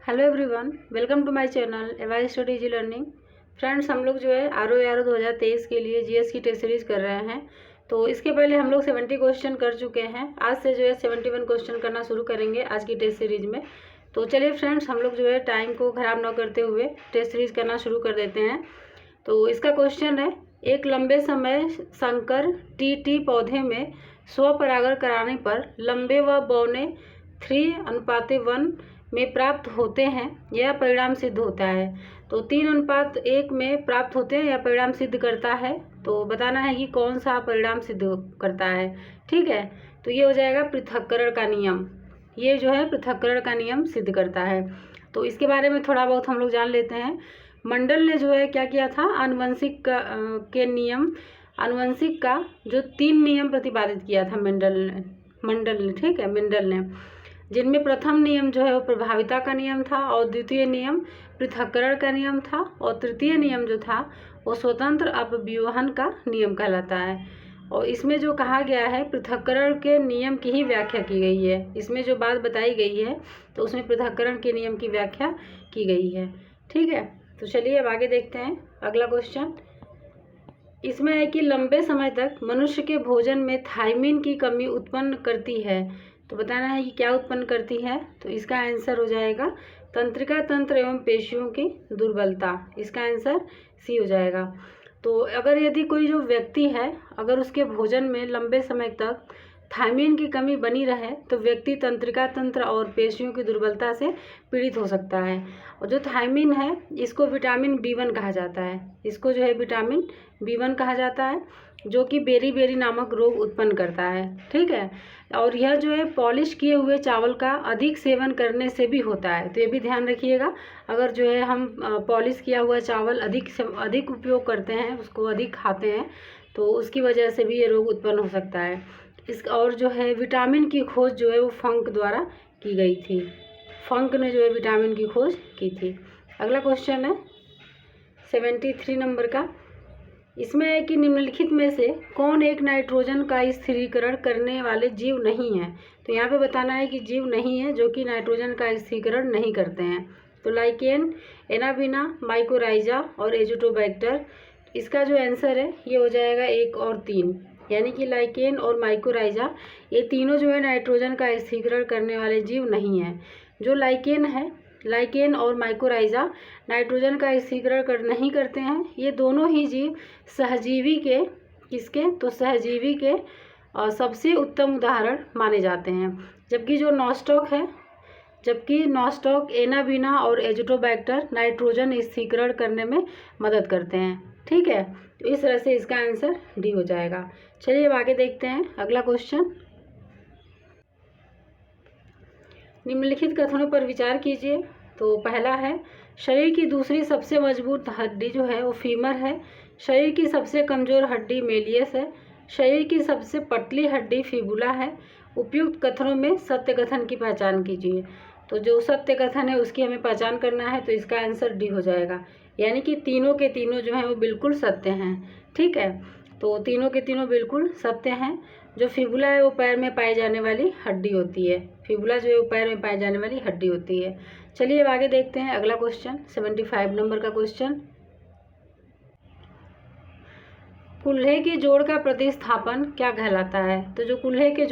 Hello everyone, welcome to my channel A Y study easy learning. Friends, हम लोग जो है आर ओ 2023 के लिए जीएस की टेस्ट सीरीज कर रहे हैं। तो इसके पहले हम लोग 70 क्वेश्चन कर चुके हैं। आज से जो है 71 क्वेश्चन करना शुरू करेंगे आज की टेस्ट सीरीज में। तो चलिए फ्रेंड्स, हम लोग जो है टाइम को ख़राब न करते हुए टेस्ट सीरीज करना शुरू कर देते हैं। तो इसका क्वेश्चन है, एक लंबे समय संकर टी पौधे में स्वपरागण कराने पर लंबे व बौने 3:1 में प्राप्त होते हैं, यह परिणाम सिद्ध होता है। तो 3:1 में प्राप्त होते हैं, यह परिणाम सिद्ध करता है। तो बताना है कि कौन सा परिणाम सिद्ध करता है। ठीक है, तो ये हो जाएगा पृथक्करण का नियम। ये जो है पृथक्करण का नियम सिद्ध करता है। तो इसके बारे में थोड़ा बहुत हम लोग जान लेते हैं। मंडल ने जो है क्या किया था, आनुवंशिक के नियम, आनुवंशिक का जो 3 नियम प्रतिपादित किया था मंडल ने। ठीक है, मंडल ने, जिनमें प्रथम नियम जो है वो प्रभाविता का नियम था, और द्वितीय नियम पृथक्करण का नियम था, और तृतीय नियम जो था वो स्वतंत्र अपव्यूहन का नियम कहलाता है। और इसमें जो कहा गया है, पृथक्करण के नियम की ही व्याख्या की गई है। इसमें जो बात बताई गई है तो उसमें पृथक्करण के नियम की व्याख्या की गई है। ठीक है, तो चलिए अब आगे देखते हैं अगला क्वेश्चन। इसमें है कि लंबे समय तक मनुष्य के भोजन में थायमिन की कमी उत्पन्न करती है। तो बताना है कि क्या उत्पन्न करती है। तो इसका आंसर हो जाएगा तंत्रिका तंत्र एवं पेशियों की दुर्बलता। इसका आंसर सी हो जाएगा। तो अगर यदि कोई जो व्यक्ति है, अगर उसके भोजन में लंबे समय तक थायमिन की कमी बनी रहे तो व्यक्ति तंत्रिका तंत्र और पेशियों की दुर्बलता से पीड़ित हो सकता है। और जो थायमिन है इसको विटामिन B1 कहा जाता है। इसको जो है विटामिन B1 कहा जाता है, जो कि बेरी नामक रोग उत्पन्न करता है। ठीक है, और यह जो है पॉलिश किए हुए चावल का अधिक सेवन करने से भी होता है। तो ये भी ध्यान रखिएगा, अगर जो है हम पॉलिश किया हुआ चावल अधिक उपयोग करते हैं, उसको अधिक खाते हैं, तो उसकी वजह से भी ये रोग उत्पन्न हो सकता है। और जो है विटामिन की खोज जो है वो फंक द्वारा की गई थी। फंक ने जो है विटामिन की खोज की थी। अगला क्वेश्चन है 73 नंबर का। इसमें है कि निम्नलिखित में से कौन एक नाइट्रोजन का स्थिरीकरण करने वाले जीव नहीं है। तो यहाँ पे बताना है कि जीव नहीं है जो कि नाइट्रोजन का स्थिरीकरण नहीं करते हैं। तो लाइकेन, एनाबिना, माइकोराइजा और एजोटोबैक्टर। इसका जो आंसर है ये हो जाएगा 1 और 3, यानी कि लाइकेन और माइकोराइजा ये तीनों जो है नाइट्रोजन का स्थिरीकरण करने वाले जीव नहीं हैं। जो लाइकेन है, लाइकेन और माइकोराइजा नाइट्रोजन का स्थिरीकरण नहीं करते हैं। ये दोनों ही जीव सहजीवी के तो सहजीवी के सबसे उत्तम उदाहरण माने जाते हैं। जबकि नॉस्टॉक, एनाबिना और एजोटोबैक्टर नाइट्रोजन स्थिरीकरण करने में मदद करते हैं। ठीक है, तो इस तरह से इसका आंसर डी हो जाएगा। चलिए अब आगे देखते हैं अगला क्वेश्चन। निम्नलिखित कथनों पर विचार कीजिए। तो पहला है, शरीर की दूसरी सबसे मजबूत हड्डी जो है वो फीमर है। शरीर की सबसे कमज़ोर हड्डी मेलियस है। शरीर की सबसे पतली हड्डी फिबुला है। उपयुक्त कथनों में सत्य कथन की पहचान कीजिए। तो जो सत्य कथन है उसकी हमें पहचान करना है। तो इसका आंसर डी हो जाएगा, यानी कि तीनों के तीनों जो हैं वो बिल्कुल सत्य हैं। ठीक है, तो तीनों के तीनों बिल्कुल सत्य हैं। जो फिबुला है वो पैर में पाई जाने वाली हड्डी होती है। फिबुला जो है वो पैर में पाई जाने वाली हड्डी होती है। चलिए अब आगे देखते हैं अगला क्वेश्चन, 75 नंबर का क्वेश्चन। कुल्हे के जोड़ का प्रतिस्थापन क्या कहलाता है। तो जो कुल्हे के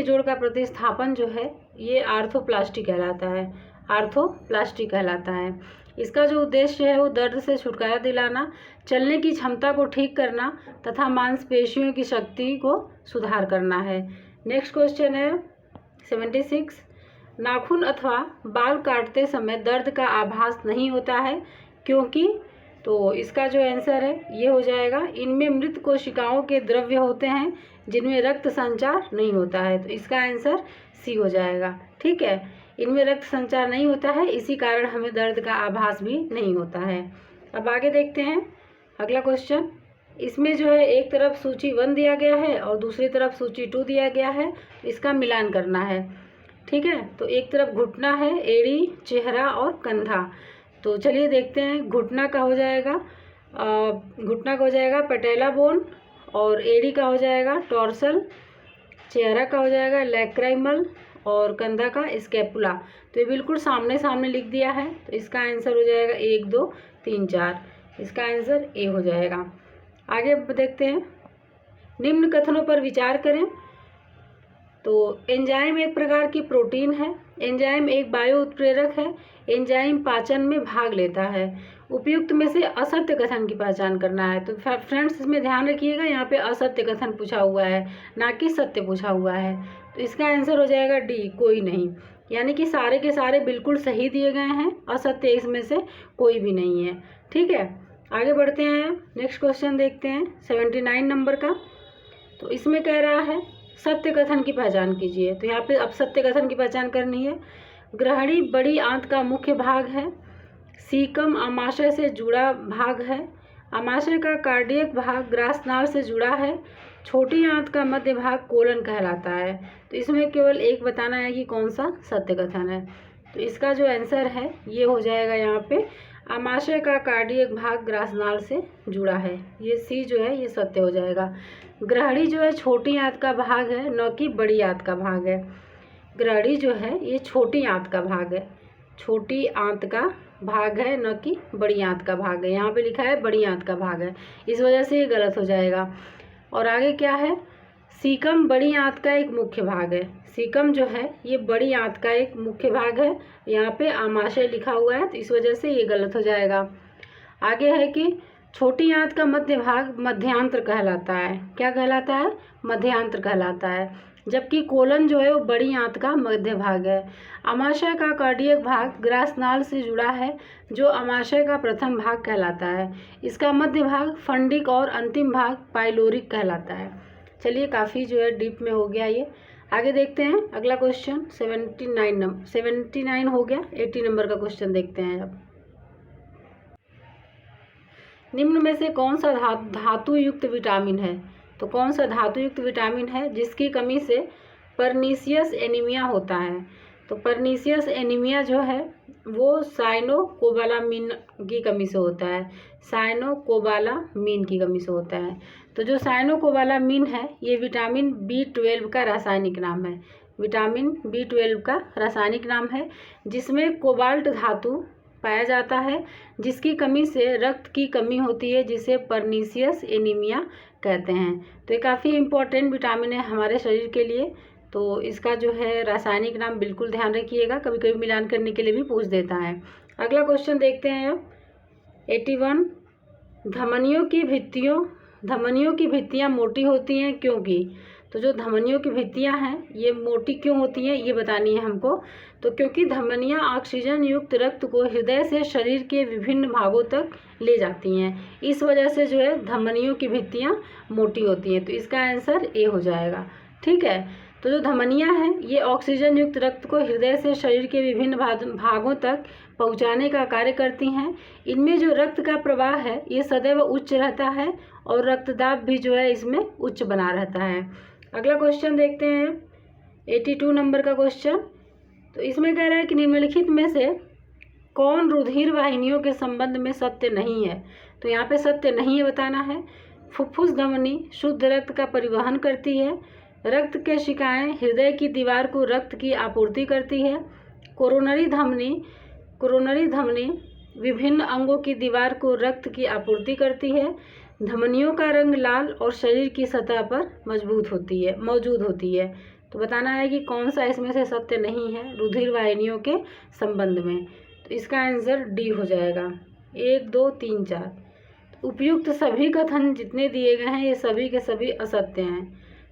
जोड़ का प्रतिस्थापन जो है ये आर्थोप्लास्टी कहलाता है। आर्थोप्लास्टी कहलाता है। इसका जो उद्देश्य है वो दर्द से छुटकारा दिलाना, चलने की क्षमता को ठीक करना तथा मांसपेशियों की शक्ति को सुधार करना है। नेक्स्ट क्वेश्चन है 76। नाखून अथवा बाल काटते समय दर्द का आभास नहीं होता है, क्योंकि। तो इसका जो आंसर है ये हो जाएगा, इनमें मृत कोशिकाओं के द्रव्य होते हैं जिनमें रक्त संचार नहीं होता है। तो इसका आंसर सी हो जाएगा। ठीक है, इनमें रक्त संचार नहीं होता है, इसी कारण हमें दर्द का आभास भी नहीं होता है। अब आगे देखते हैं अगला क्वेश्चन। इसमें जो है एक तरफ सूची 1 दिया गया है और दूसरी तरफ सूची 2 दिया गया है। इसका मिलान करना है। ठीक है, तो एक तरफ घुटना है, एड़ी, चेहरा और कंधा। तो चलिए देखते हैं। घुटना का हो जाएगा पैटेला बोन, और एड़ी का हो जाएगा टॉर्सल, चेहरा का हो जाएगा लैक्राइमल, और कंधा का स्कैपुला। तो ये बिल्कुल सामने सामने लिख दिया है, तो इसका आंसर हो जाएगा 1 2 3 4। इसका आंसर ए हो जाएगा। आगे देखते हैं, निम्न कथनों पर विचार करें। तो एंजाइम एक प्रकार की प्रोटीन है, एंजाइम एक बायो उत्प्रेरक है, एंजाइम पाचन में भाग लेता है। उपयुक्त में से असत्य कथन की पहचान करना है। तो फ्रेंड्स इसमें ध्यान रखिएगा, यहाँ पे असत्य कथन पूछा हुआ है, ना कि सत्य पूछा हुआ है। तो इसका आंसर हो जाएगा डी, कोई नहीं। यानी कि सारे के सारे बिल्कुल सही दिए गए हैं, असत्य इसमें से कोई भी नहीं है। ठीक है, आगे बढ़ते हैं। नेक्स्ट क्वेश्चन देखते हैं 79 नंबर का। तो इसमें कह रहा है सत्य कथन की पहचान कीजिए। तो यहाँ पे अब सत्य कथन की पहचान करनी है। ग्रहणी बड़ी आंत का मुख्य भाग है, सीकम आमाशय से जुड़ा भाग है, आमाशय का कार्डियक भाग ग्रासनाल से जुड़ा है, छोटी आंत का मध्य भाग कोलन कहलाता है। तो इसमें केवल एक बताना है कि कौन सा सत्य कथन है। तो इसका जो आंसर है ये हो जाएगा यहाँ पे आमाशय का कार्डियक भाग ग्रासनाल से जुड़ा है। ये सी जो है ये सत्य हो जाएगा। ग्रहणी जो है छोटी आंत का भाग है, न कि बड़ी आंत का भाग है। ग्रहणी जो है ये छोटी आंत का भाग है, छोटी आंत का भाग है, न कि बड़ी आंत का भाग है। यहाँ पे लिखा है बड़ी आंत का भाग है, इस वजह से ये गलत हो जाएगा। और आगे क्या है, सीकम बड़ी आंत का एक मुख्य भाग है। सीकम जो है ये बड़ी आंत का एक मुख्य भाग है, यहाँ पे आमाशय लिखा हुआ है, तो इस वजह से ये गलत हो जाएगा। आगे है कि छोटी आंत का मध्य भाग मध्यांतर कहलाता है। क्या कहलाता है? मध्यांतर कहलाता है। जबकि कोलन जो है वो बड़ी आंत का मध्य भाग है। आमाशय का कार्डियक भाग ग्रासनाल से जुड़ा है, जो आमाशय का प्रथम भाग कहलाता है। इसका मध्य भाग फंडिक और अंतिम भाग पाइलोरिक कहलाता है। चलिए काफ़ी जो है डीप में हो गया ये। आगे देखते हैं अगला क्वेश्चन 79 हो गया। 80 नंबर का क्वेश्चन देखते हैं अब। निम्न में से कौन सा धातु युक्त विटामिन है? तो कौन सा धातु युक्त विटामिन है जिसकी कमी से परनीसियस एनीमिया होता है? तो परनीसियस एनीमिया जो है वो साइनोकोबालामिन की कमी से होता है, साइनोकोबालामिन की कमी से होता है। तो जो साइनोकोबालामिन है ये विटामिन B12 का रासायनिक नाम है, विटामिन B12 का रासायनिक नाम है, जिसमें कोबाल्ट धातु पाया जाता है, जिसकी कमी से रक्त की कमी होती है, जिसे परनीसियस एनीमिया कहते हैं। तो ये काफ़ी इम्पोर्टेंट विटामिन है हमारे शरीर के लिए। तो इसका जो है रासायनिक नाम बिल्कुल ध्यान रखिएगा, कभी कभी मिलान करने के लिए भी पूछ देता है। अगला क्वेश्चन देखते हैं अब 81। धमनियों की भित्तियाँ मोटी होती हैं क्योंकि? तो जो धमनियों की भित्तियाँ हैं ये मोटी क्यों होती हैं ये बतानी है हमको। तो क्योंकि धमनियाँ ऑक्सीजन युक्त रक्त को हृदय से शरीर के विभिन्न भागों तक ले जाती हैं, इस वजह से जो है धमनियों की भित्तियाँ मोटी होती हैं। तो इसका आंसर ए हो जाएगा। ठीक है, तो जो धमनियाँ हैं ये ऑक्सीजन युक्त रक्त को हृदय से शरीर के विभिन्न भागों तक पहुँचाने का कार्य करती हैं। इनमें जो रक्त का प्रवाह है ये सदैव उच्च रहता है और रक्तदाब भी जो है इसमें उच्च बना रहता है। अगला क्वेश्चन देखते हैं 82 नंबर का क्वेश्चन। तो इसमें कह रहा है कि निम्नलिखित में से कौन रुधिर वाहिनियों के संबंध में सत्य नहीं है? तो यहाँ पे सत्य नहीं है बताना है। फुफ्फुस धमनी शुद्ध रक्त का परिवहन करती है, रक्त के शिकाएं हृदय की दीवार को रक्त की आपूर्ति करती है, कोरोनरी धमनी विभिन्न अंगों की दीवार को रक्त की आपूर्ति करती है, धमनियों का रंग लाल और शरीर की सतह पर मौजूद होती है। तो बताना है कि कौन सा इसमें से सत्य नहीं है रुधिर वाहिनियों के संबंध में। तो इसका आंसर डी हो जाएगा। 1 2 3 4। उपयुक्त सभी कथन जितने दिए गए हैं ये सभी के सभी असत्य हैं।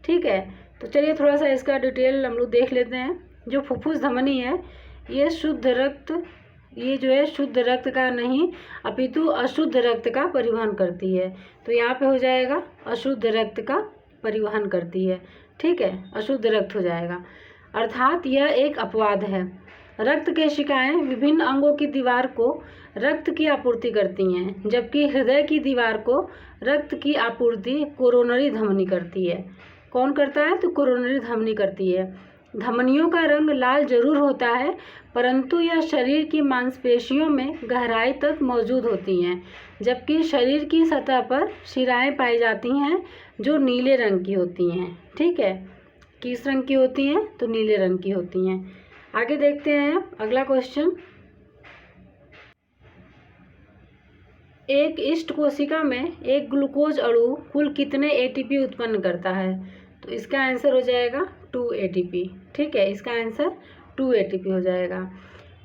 ठीक है, तो चलिए थोड़ा सा इसका डिटेल हम लोग देख लेते हैं। जो फुफ्फुस धमनी है ये जो है शुद्ध रक्त का नहीं अपितु अशुद्ध रक्त का परिवहन करती है। तो यहाँ पे हो जाएगा अशुद्ध रक्त का परिवहन करती है। ठीक है, अशुद्ध रक्त हो जाएगा, अर्थात यह एक अपवाद है। रक्त के शिकाएं विभिन्न अंगों की दीवार को रक्त की आपूर्ति करती हैं, जबकि हृदय की दीवार को रक्त की आपूर्ति कोरोनरी धमनी करती है। कौन करता है? तो कोरोनरी धमनी करती है। धमनियों का रंग लाल जरूर होता है, परंतु यह शरीर की मांसपेशियों में गहराई तक मौजूद होती हैं, जबकि शरीर की सतह पर शिराएं पाई जाती हैं जो नीले रंग की होती हैं। ठीक है, किस रंग की होती हैं? तो नीले रंग की होती हैं। आगे देखते हैं अगला क्वेश्चन। एक इष्ट कोशिका में एक ग्लूकोज अणु कुल कितने एटीपी उत्पन्न करता है? तो इसका आंसर हो जाएगा 2 एटीपी। ठीक है, इसका आंसर 2 एटीपी हो जाएगा।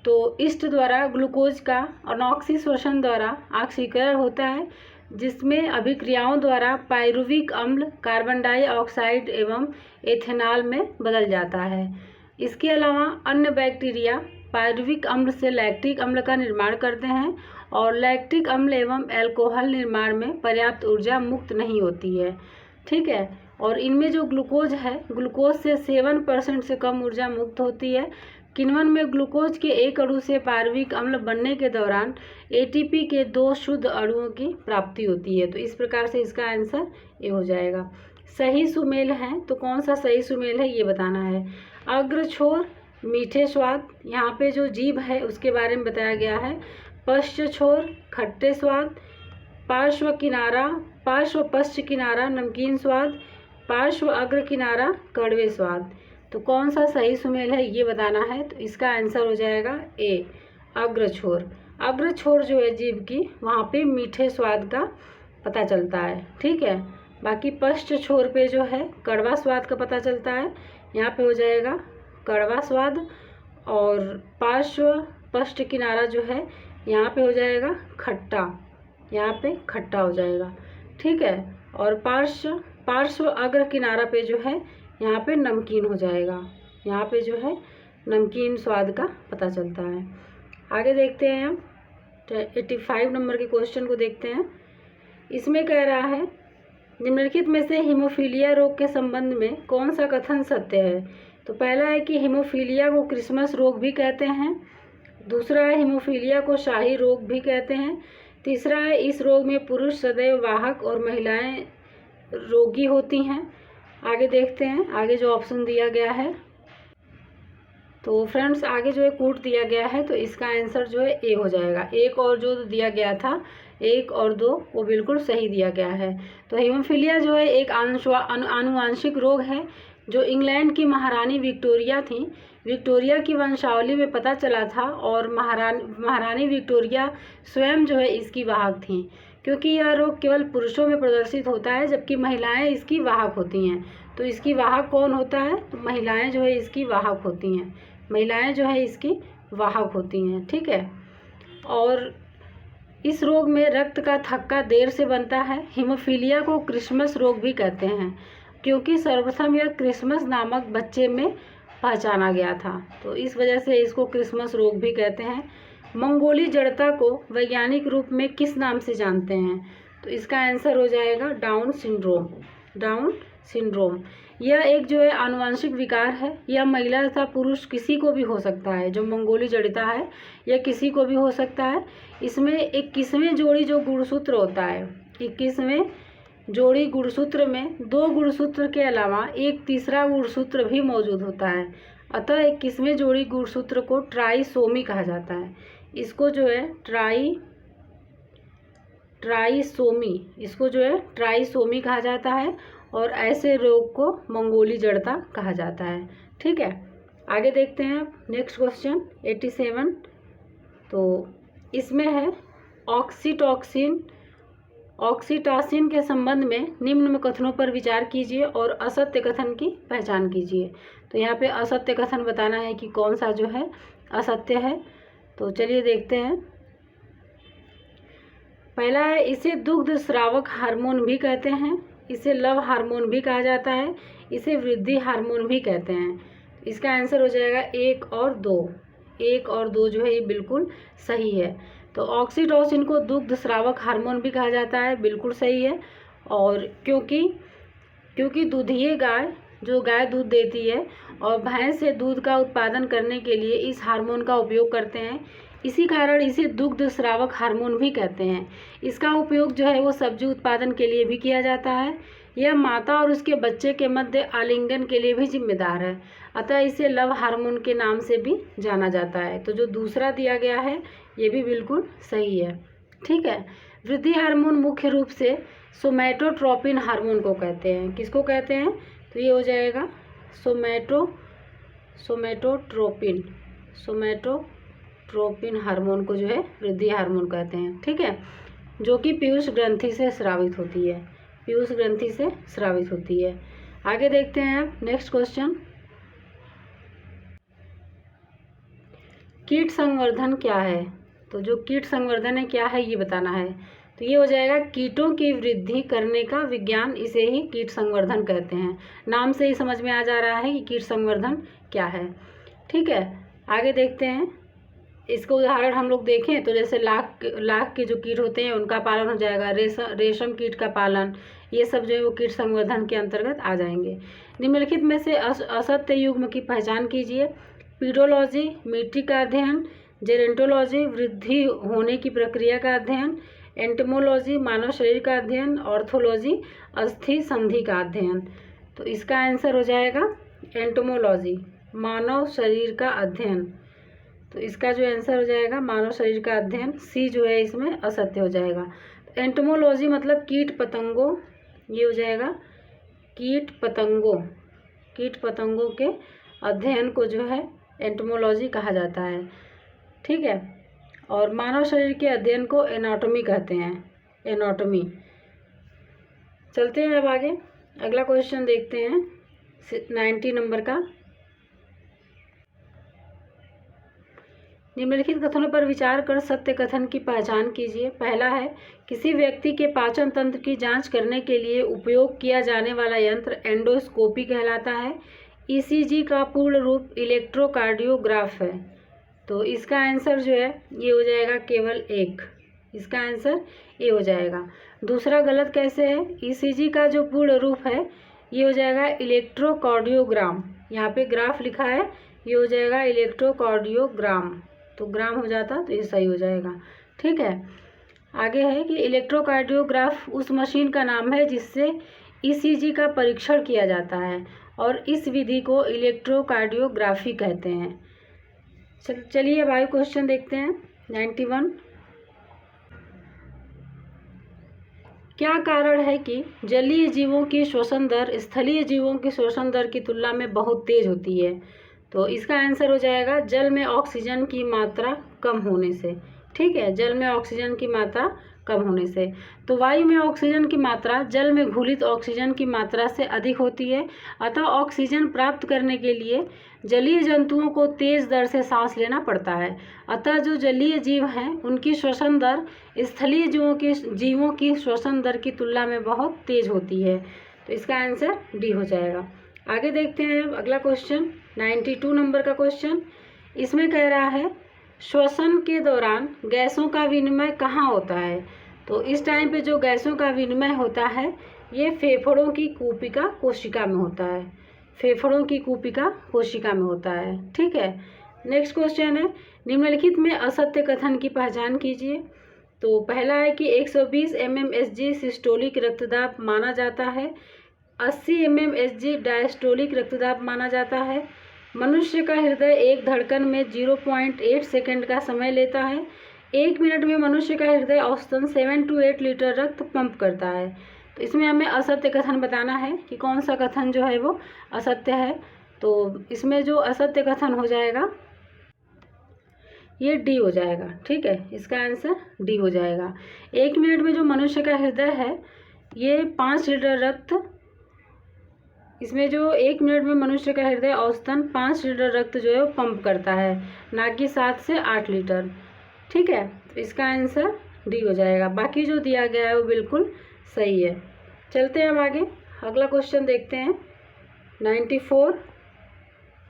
तो इष्ट द्वारा ग्लूकोज का अनॉक्सी श्वसन द्वारा ऑक्सीकरण होता है, जिसमें अभिक्रियाओं द्वारा पायरुविक अम्ल कार्बन डाइऑक्साइड एवं एथेनॉल में बदल जाता है। इसके अलावा अन्य बैक्टीरिया पायरुविक अम्ल से लैक्टिक अम्ल का निर्माण करते हैं और लैक्टिक अम्ल एवं अल्कोहल निर्माण में पर्याप्त ऊर्जा मुक्त नहीं होती है। ठीक है, और इनमें जो ग्लूकोज है, ग्लूकोज से 7% से कम ऊर्जा मुक्त होती है। किण्वन में ग्लूकोज के एक अणु से पायरुविक अम्ल बनने के दौरान एटीपी के 2 शुद्ध अणुओं की प्राप्ति होती है। तो इस प्रकार से इसका आंसर ये हो जाएगा। सही सुमेल है, तो कौन सा सही सुमेल है ये बताना है। अग्र छोर मीठे स्वाद, यहाँ पे जो जीभ है उसके बारे में बताया गया है। पश्च छोर खट्टे स्वाद, पार्श्व पश्च किनारा नमकीन स्वाद, पार्श्व अग्र किनारा कड़वे स्वाद। तो कौन सा सही सुमेल है ये बताना है। तो इसका आंसर हो जाएगा ए, अग्र छोर। अग्र छोर जो है जीभ की, वहाँ पे मीठे स्वाद का पता चलता है। ठीक है, बाकी पश्च छोर पे जो है कड़वा स्वाद का पता चलता है। यहाँ पे हो जाएगा कड़वा स्वाद। और पार्श्व पश्च किनारा जो है यहाँ पे हो जाएगा खट्टा, यहाँ पे खट्टा हो जाएगा। ठीक है, और पार्श्व अग्र किनारा पे जो है यहाँ पे नमकीन हो जाएगा। यहाँ पे जो है नमकीन स्वाद का पता चलता है। आगे देखते हैं हम 85 नंबर के क्वेश्चन को देखते हैं। इसमें कह रहा है निम्नलिखित में से हीमोफीलिया रोग के संबंध में कौन सा कथन सत्य है। तो पहला है कि हीमोफीलिया को क्रिसमस रोग भी कहते हैं। दूसरा है हीमोफीलिया को शाही रोग भी कहते हैं। तीसरा है इस रोग में पुरुष सदैव वाहक और महिलाएं रोगी होती हैं। आगे देखते हैं आगे जो ऑप्शन दिया गया है। तो फ्रेंड्स आगे जो है कूट दिया गया है, तो इसका आंसर जो है ए हो जाएगा। एक और जो दिया गया था 1 और 2 वो बिल्कुल सही दिया गया है। तो हीमोफीलिया जो है एक आनुवांशिक रोग है जो इंग्लैंड की महारानी विक्टोरिया थी। विक्टोरिया की वंशावली में पता चला था और महारानी विक्टोरिया स्वयं जो है इसकी वाहक थी, क्योंकि यह रोग केवल पुरुषों में प्रदर्शित होता है जबकि महिलाएं इसकी वाहक होती हैं। तो इसकी वाहक कौन होता है? तो महिलाएं जो है इसकी वाहक होती हैं। महिलाएं जो है इसकी वाहक होती हैं। ठीक है, और इस रोग में रक्त का थक्का देर से बनता है। हीमोफीलिया को क्रिसमस रोग भी कहते हैं, क्योंकि सर्वप्रथम यह क्रिसमस नामक बच्चे में पहचाना गया था, तो इस वजह से इसको क्रिसमस रोग भी कहते हैं। मंगोली जड़ता को वैज्ञानिक रूप में किस नाम से जानते हैं? तो इसका आंसर हो जाएगा डाउन सिंड्रोम। डाउन सिंड्रोम यह एक जो है आनुवांशिक विकार है। यह महिला तथा पुरुष किसी को भी हो सकता है। जो मंगोली जड़ता है यह किसी को भी हो सकता है। इसमें 21वें जोड़ी जो गुणसूत्र होता है, 21वें जोड़ी गुणसूत्र में 2 गुणसूत्र के अलावा एक तीसरा गुणसूत्र भी मौजूद होता है। अतः 21वें जोड़ी गुणसूत्र को ट्राइसोमी कहा जाता है। इसको जो है ट्राइसोमी कहा जाता है और ऐसे रोग को मंगोली जड़ता कहा जाता है। ठीक है, आगे देखते हैं नेक्स्ट क्वेश्चन 87। तो इसमें है ऑक्सीटॉसिन के संबंध में निम्न कथनों पर विचार कीजिए और असत्य कथन की पहचान कीजिए। तो यहाँ पे असत्य कथन बताना है कि कौन सा जो है असत्य है। तो चलिए देखते हैं। पहला है इसे दुग्ध स्रावक हार्मोन भी कहते हैं, इसे लव हार्मोन भी कहा जाता है, इसे वृद्धि हार्मोन भी कहते हैं। इसका आंसर हो जाएगा 1 और 2। 1 और 2 जो है ये बिल्कुल सही है। तो ऑक्सीटोसिन को दुग्ध स्रावक हार्मोन भी कहा जाता है, बिल्कुल सही है। और क्योंकि दूधिये गाय जो गाय दूध देती है और भैंस से दूध का उत्पादन करने के लिए इस हार्मोन का उपयोग करते हैं, इसी कारण इसे दुग्ध स्रावक हार्मोन भी कहते हैं। इसका उपयोग जो है वो सब्जी उत्पादन के लिए भी किया जाता है। यह माता और उसके बच्चे के मध्य आलिंगन के लिए भी जिम्मेदार है, अतः इसे लव हार्मोन के नाम से भी जाना जाता है। तो जो दूसरा दिया गया है ये भी बिल्कुल सही है। ठीक है, वृद्धि हार्मोन मुख्य रूप से सोमैटोट्रोपिन हार्मोन को कहते हैं। किसको कहते हैं? तो ये हो जाएगा सोमैटोट्रोपिन हार्मोन को जो है वृद्धि हार्मोन कहते हैं। ठीक है, जो कि पीयूष ग्रंथि से स्रावित होती है, पीयूष ग्रंथि से स्रावित होती है। आगे देखते हैं नेक्स्ट क्वेश्चन। कीट संवर्धन क्या है? तो जो कीट संवर्धन है क्या है ये बताना है। तो ये हो जाएगा कीटों की वृद्धि करने का विज्ञान, इसे ही कीट संवर्धन कहते हैं। नाम से ही समझ में आ जा रहा है कि कीट संवर्धन क्या है। ठीक है, आगे देखते हैं। इसका उदाहरण हम लोग देखें तो जैसे लाख के जो कीट होते हैं उनका पालन हो जाएगा, रेशम कीट का पालन, ये सब जो है वो कीट संवर्धन के अंतर्गत आ जाएंगे। निम्नलिखित में से असत्य युग्म की पहचान कीजिए। पीडोलॉजी मिट्टी का अध्ययन, जेरेंटोलॉजी वृद्धि होने की प्रक्रिया का अध्ययन, एंटोमोलॉजी मानव शरीर का अध्ययन, ऑर्थोलॉजी अस्थि संधि का अध्ययन। तो इसका आंसर हो जाएगा एंटोमोलॉजी, मानव शरीर का अध्ययन। तो इसका जो आंसर हो जाएगा मानव शरीर का अध्ययन, सी जो है इसमें असत्य हो जाएगा। एंटोमोलॉजी मतलब कीट पतंगों, ये हो जाएगा कीट पतंगों के अध्ययन को जो है एंटोमोलॉजी कहा जाता है। ठीक है, और मानव शरीर के अध्ययन को एनाटॉमी कहते हैं, एनाटॉमी। चलते हैं अब आगे, अगला क्वेश्चन देखते हैं 90 नंबर का। निम्नलिखित कथनों पर विचार कर सत्य कथन की पहचान कीजिए। पहला है, किसी व्यक्ति के पाचन तंत्र की जांच करने के लिए उपयोग किया जाने वाला यंत्र एंडोस्कोपी कहलाता है। ईसीजी का पूर्ण रूप इलेक्ट्रोकार्डियोग्राफ है। तो इसका आंसर जो है ये हो जाएगा केवल एक, इसका आंसर ये हो जाएगा। दूसरा गलत कैसे है? ईसीजी का जो पूर्ण रूप है ये हो जाएगा इलेक्ट्रोकार्डियोग्राम, यहाँ पे ग्राफ लिखा है, ये हो जाएगा इलेक्ट्रोकार्डियोग्राम, तो ग्राम हो जाता तो ये सही हो जाएगा। ठीक है, आगे है कि इलेक्ट्रोकार्डियोग्राफ उस मशीन का नाम है जिससे ईसीजी का परीक्षण किया जाता है और इस विधि को इलेक्ट्रोकार्डियोग्राफी कहते हैं। चलिए अब आगे क्वेश्चन देखते हैं 91। क्या कारण है कि जलीय जीवों की श्वसन दर स्थलीय जीवों की श्वसन दर की तुलना में बहुत तेज होती है? तो इसका आंसर हो जाएगा जल में ऑक्सीजन की मात्रा कम होने से। ठीक है, जल में ऑक्सीजन की मात्रा कम होने से। तो वायु में ऑक्सीजन की मात्रा जल में घुलित ऑक्सीजन की मात्रा से अधिक होती है, अतः ऑक्सीजन प्राप्त करने के लिए जलीय जंतुओं को तेज दर से सांस लेना पड़ता है। अतः जो जलीय जीव हैं उनकी श्वसन दर स्थलीय जीवों की श्वसन दर की तुलना में बहुत तेज होती है। तो इसका आंसर डी हो जाएगा। आगे देखते हैं अब अगला क्वेश्चन 92 नंबर का क्वेश्चन। इसमें कह रहा है श्वसन के दौरान गैसों का विनिमय कहाँ होता है? तो इस टाइम पे जो गैसों का विनिमय होता है ये फेफड़ों की कूपिका कोशिका में होता है, फेफड़ों की कूपिका कोशिका में होता है। ठीक है, नेक्स्ट क्वेश्चन है, निम्नलिखित में असत्य कथन की पहचान कीजिए। तो पहला है कि 120 mmHg सिस्टोलिक रक्तदाब माना जाता है, 80 mmHg डायस्टोलिक रक्तदाब माना जाता है, मनुष्य का हृदय एक धड़कन में 0.8 सेकंड का समय लेता है, 1 मिनट में मनुष्य का हृदय औसतन 7 to 8 लीटर रक्त पंप करता है। तो इसमें हमें असत्य कथन बताना है कि कौन सा कथन जो है वो असत्य है। तो इसमें जो असत्य कथन हो जाएगा ये डी हो जाएगा। ठीक है, इसका आंसर डी हो जाएगा। 1 मिनट में जो मनुष्य का हृदय है ये 5 लीटर रक्त, इसमें जो 1 मिनट में मनुष्य का हृदय औसतन 5 लीटर रक्त जो है वो पंप करता है, ना कि 7 से 8 लीटर। ठीक है, तो इसका आंसर डी हो जाएगा। बाकी जो दिया गया है वो बिल्कुल सही है। चलते हैं अब आगे, अगला क्वेश्चन देखते हैं 94।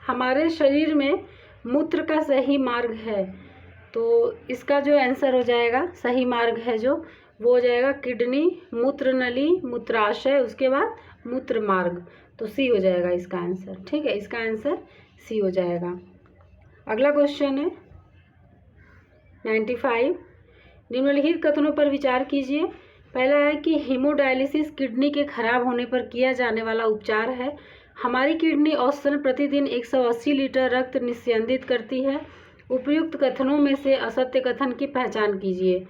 हमारे शरीर में मूत्र का सही मार्ग है। तो इसका जो आंसर हो जाएगा सही मार्ग है जो वो हो जाएगा किडनी, मूत्र नली, मूत्राशय, उसके बाद मूत्र मार्ग। तो सी हो जाएगा इसका आंसर। ठीक है, इसका आंसर सी हो जाएगा। अगला क्वेश्चन है 95। निम्नलिखित कथनों पर विचार कीजिए। पहला है कि हीमोडायलिसिस किडनी के खराब होने पर किया जाने वाला उपचार है। हमारी किडनी औसतन प्रतिदिन 180 लीटर रक्त निस्यंदित करती है। उपयुक्त कथनों में से असत्य कथन की पहचान कीजिए।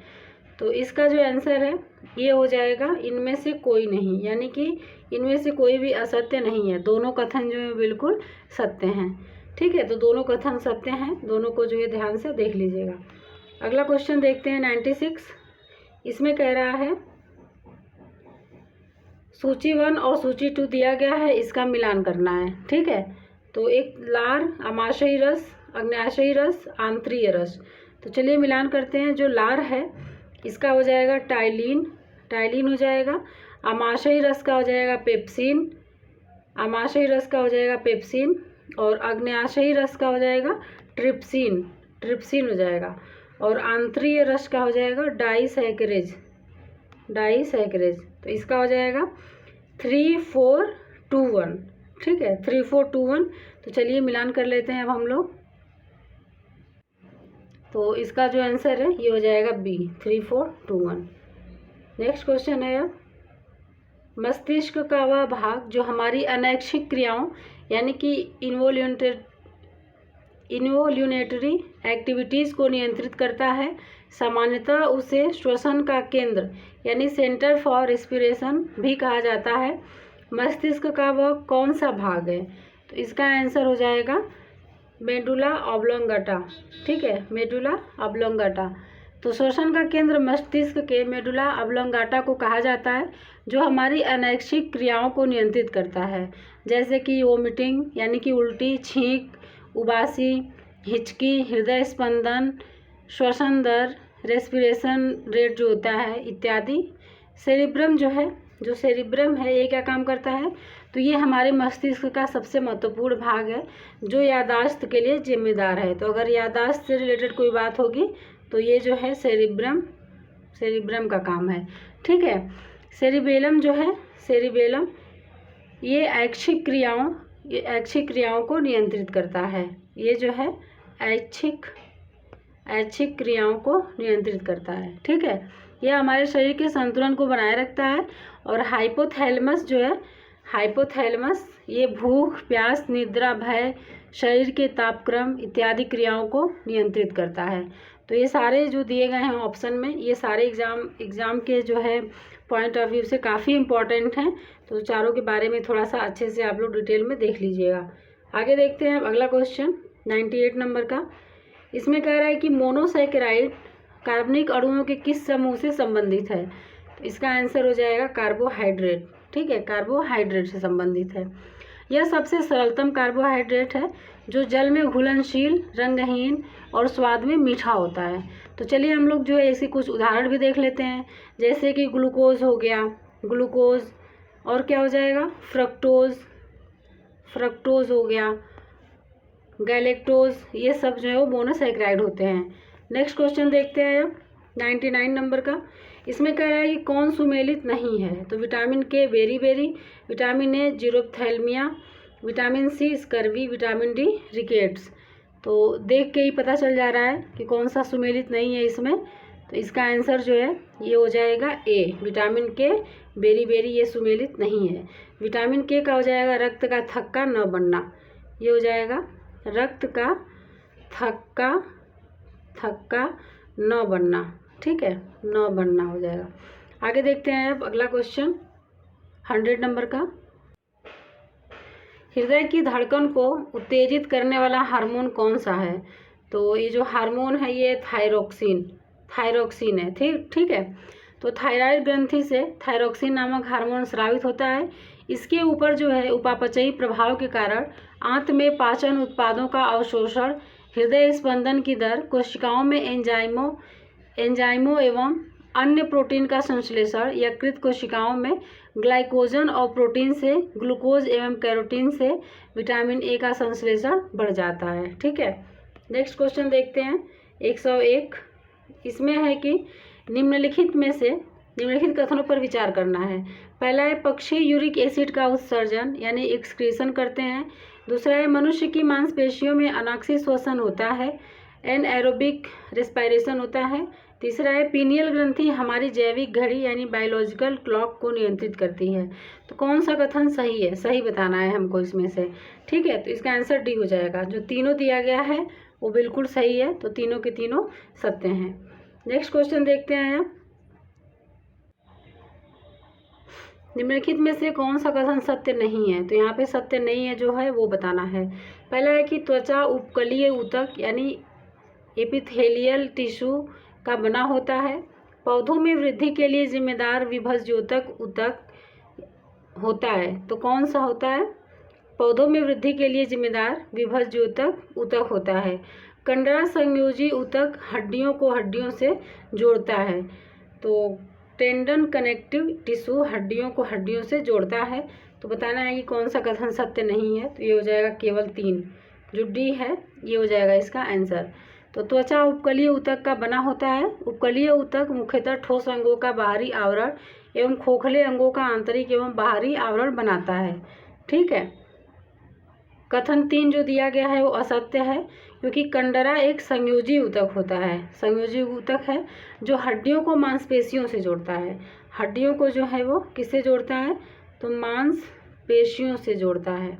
तो इसका जो आंसर है ये हो जाएगा इनमें से कोई नहीं, यानी कि इनमें से कोई भी असत्य नहीं है। दोनों कथन जो है बिल्कुल सत्य हैं। ठीक है, तो दोनों कथन सत्य हैं, दोनों को जो है ध्यान से देख लीजिएगा। अगला क्वेश्चन देखते हैं 96। इसमें कह रहा है सूची 1 और सूची 2 दिया गया है, इसका मिलान करना है। ठीक है, तो एक लार, अमाशयी रस, अग्न्याशयी रस, आंतरीय रस। तो चलिए मिलान करते हैं। जो लार है इसका हो जाएगा टाइलिन, टाइलिन हो जाएगा। अमाशयी रस का हो जाएगा पेप्सिन, अमाशयी रस का हो जाएगा पेप्सिन। और अग्न्याशयी रस का हो जाएगा ट्रिप्सिन, ट्रिप्सिन हो जाएगा। और आंतरीय रस का हो जाएगा डाइसैकरेज, डाइसैकरेज। तो इसका हो जाएगा 3,4,2,1। ठीक है, 3,4,2,1। तो चलिए मिलान कर लेते हैं अब हम लोग। तो इसका जो आंसर है ये हो जाएगा बी, 3,4,2,1। नेक्स्ट क्वेश्चन है अब मस्तिष्क का वह भाग जो हमारी अनैच्छिक क्रियाओं यानी कि इन्वोल्यूनेटरी एक्टिविटीज़ को नियंत्रित करता है, सामान्यतः उसे श्वसन का केंद्र यानी सेंटर फॉर रेस्पिरेशन भी कहा जाता है। मस्तिष्क का वह कौन सा भाग है? तो इसका आंसर हो जाएगा मेडुला ऑब्लोंगाटा। ठीक है, मेडुला ऑब्लोंगाटा। तो श्वसन का केंद्र मस्तिष्क के मेडुला ऑब्लोंगाटा को कहा जाता है, जो हमारी अनैच्छिक क्रियाओं को नियंत्रित करता है, जैसे कि वोमिटिंग यानी कि उल्टी, छींक, उबासी, हिचकी, हृदय स्पंदन, श्वसन दर, रेस्पिरेशन रेट जो होता है इत्यादि। सेरिब्रम जो है, जो सेरिब्रम है ये क्या काम करता है? तो ये हमारे मस्तिष्क का सबसे महत्वपूर्ण भाग है जो याददाश्त के लिए जिम्मेदार है। तो अगर याददाश्त से रिलेटेड कोई बात होगी तो ये जो है सेरिब्रम, सेरिब्रम का काम है। ठीक है, सेरिबेलम जो है, सेरिबेलम ये ऐच्छिक क्रियाओं को नियंत्रित करता है। ये जो है ऐच्छिक क्रियाओं को नियंत्रित करता है। ठीक है, यह हमारे शरीर के संतुलन को बनाए रखता है। और हाइपोथैलेमस जो है, हाइपोथैलेमस ये भूख, प्यास, निद्रा, भय, शरीर के तापक्रम इत्यादि क्रियाओं को नियंत्रित करता है। तो ये सारे जो दिए गए हैं ऑप्शन में, ये सारे एग्ज़ाम के जो है पॉइंट ऑफ व्यू से काफ़ी इम्पॉर्टेंट हैं। तो चारों के बारे में थोड़ा सा अच्छे से आप लोग डिटेल में देख लीजिएगा। आगे देखते हैं अगला क्वेश्चन 98 नंबर का। इसमें कह रहा है कि मोनोसैकेराइड कार्बनिक अणुओं के किस समूह से संबंधित है? तो इसका आंसर हो जाएगा कार्बोहाइड्रेट। ठीक है, कार्बोहाइड्रेट से संबंधित है। यह सबसे सरलतम कार्बोहाइड्रेट है जो जल में घुलनशील, रंगहीन और स्वाद में मीठा होता है। तो चलिए हम लोग जो है ऐसे कुछ उदाहरण भी देख लेते हैं, जैसे कि ग्लूकोज हो गया, ग्लूकोज, और क्या हो जाएगा फ्रक्टोज, फ्रक्टोज हो गया, गैलेक्टोज, ये सब जो है वो मोनोसैकेराइड होते हैं। नेक्स्ट क्वेश्चन देखते हैं अब 99 नंबर का। इसमें कह रहा है कि कौन सुमेलित नहीं है? तो विटामिन के बेरी, vitamin A xerophthalmia, vitamin C scurvy, vitamin D rickets. तो देख के ही पता चल जा रहा है कि कौन सा सुमेलित नहीं है इसमें। तो इसका आंसर जो है ये हो जाएगा ए, विटामिन के बेरी, ये सुमेलित नहीं है। विटामिन के का हो जाएगा रक्त का थक्का न बनना, ये हो जाएगा रक्त का थक्का न बनना। ठीक है, न बनना हो जाएगा। आगे देखते हैं अब अगला क्वेश्चन 100 नंबर का। हृदय की धड़कन को उत्तेजित करने वाला हार्मोन कौन सा है? तो ये जो हार्मोन है ये थायरोक्सिन है। ठीक है, तो थायराइड ग्रंथि से थायरोक्सिन नामक हार्मोन स्रावित होता है। इसके ऊपर जो है उपापचयी प्रभाव के कारण आंत में पाचन उत्पादों का अवशोषण, हृदय स्पंदन की दर, कोशिकाओं में एंजाइमों एवं अन्य प्रोटीन का संश्लेषण, यकृत कोशिकाओं में ग्लाइकोजन और प्रोटीन से ग्लूकोज एवं कैरोटीन से विटामिन ए का संश्लेषण बढ़ जाता है। ठीक है, नेक्स्ट क्वेश्चन देखते हैं 101। इसमें है कि निम्नलिखित कथनों पर विचार करना है। पहला है पक्षी यूरिक एसिड का उत्सर्जन यानी एक्सक्रीशन करते हैं। दूसरा है मनुष्य की मांसपेशियों में अनाक्षी श्वसन होता है, एनएरोबिक रेस्पिरेशन होता है। तीसरा है पीनियल ग्रंथि हमारी जैविक घड़ी यानी बायोलॉजिकल क्लॉक को नियंत्रित करती है। तो कौन सा कथन सही है? सही बताना है हमको इसमें से। ठीक है, तो इसका आंसर डी हो जाएगा। जो तीनों दिया गया है वो बिल्कुल सही है, तो तीनों के तीनों सत्य हैं। नेक्स्ट क्वेश्चन देखते हैं निम्नलिखित में से कौन सा कथन सत्य नहीं है? तो यहाँ पे सत्य नहीं है जो है वो बताना है। पहला है कि त्वचा उपकलीय ऊतक यानी एपिथेलियल टिश्यू का बना होता है। पौधों में वृद्धि के लिए जिम्मेदार विभज्योतक ऊतक होता है। तो कौन सा होता है? पौधों में वृद्धि के लिए जिम्मेदार विभज्योतक ऊतक होता है। कंडरा संयोजी ऊतक हड्डियों को हड्डियों से जोड़ता है। तो टेंडन कनेक्टिव टिश्यू हड्डियों को हड्डियों से जोड़ता है। तो बताना है कि कौन सा कथन सत्य नहीं है। तो ये हो जाएगा केवल 3, जो डी है ये हो जाएगा इसका आंसर। तो त्वचा उपकलीय ऊतक का बना होता है। उपकलीय ऊतक मुख्यतः ठोस अंगों का बाहरी आवरण एवं खोखले अंगों का आंतरिक एवं बाहरी आवरण बनाता है। ठीक है, कथन 3 जो दिया गया है वो असत्य है, क्योंकि कंडरा एक संयोजी ऊतक होता है। संयोजी ऊतक है जो हड्डियों को मांसपेशियों से जोड़ता है। हड्डियों को जो है वो किससे जोड़ता है? तो मांसपेशियों से जोड़ता है।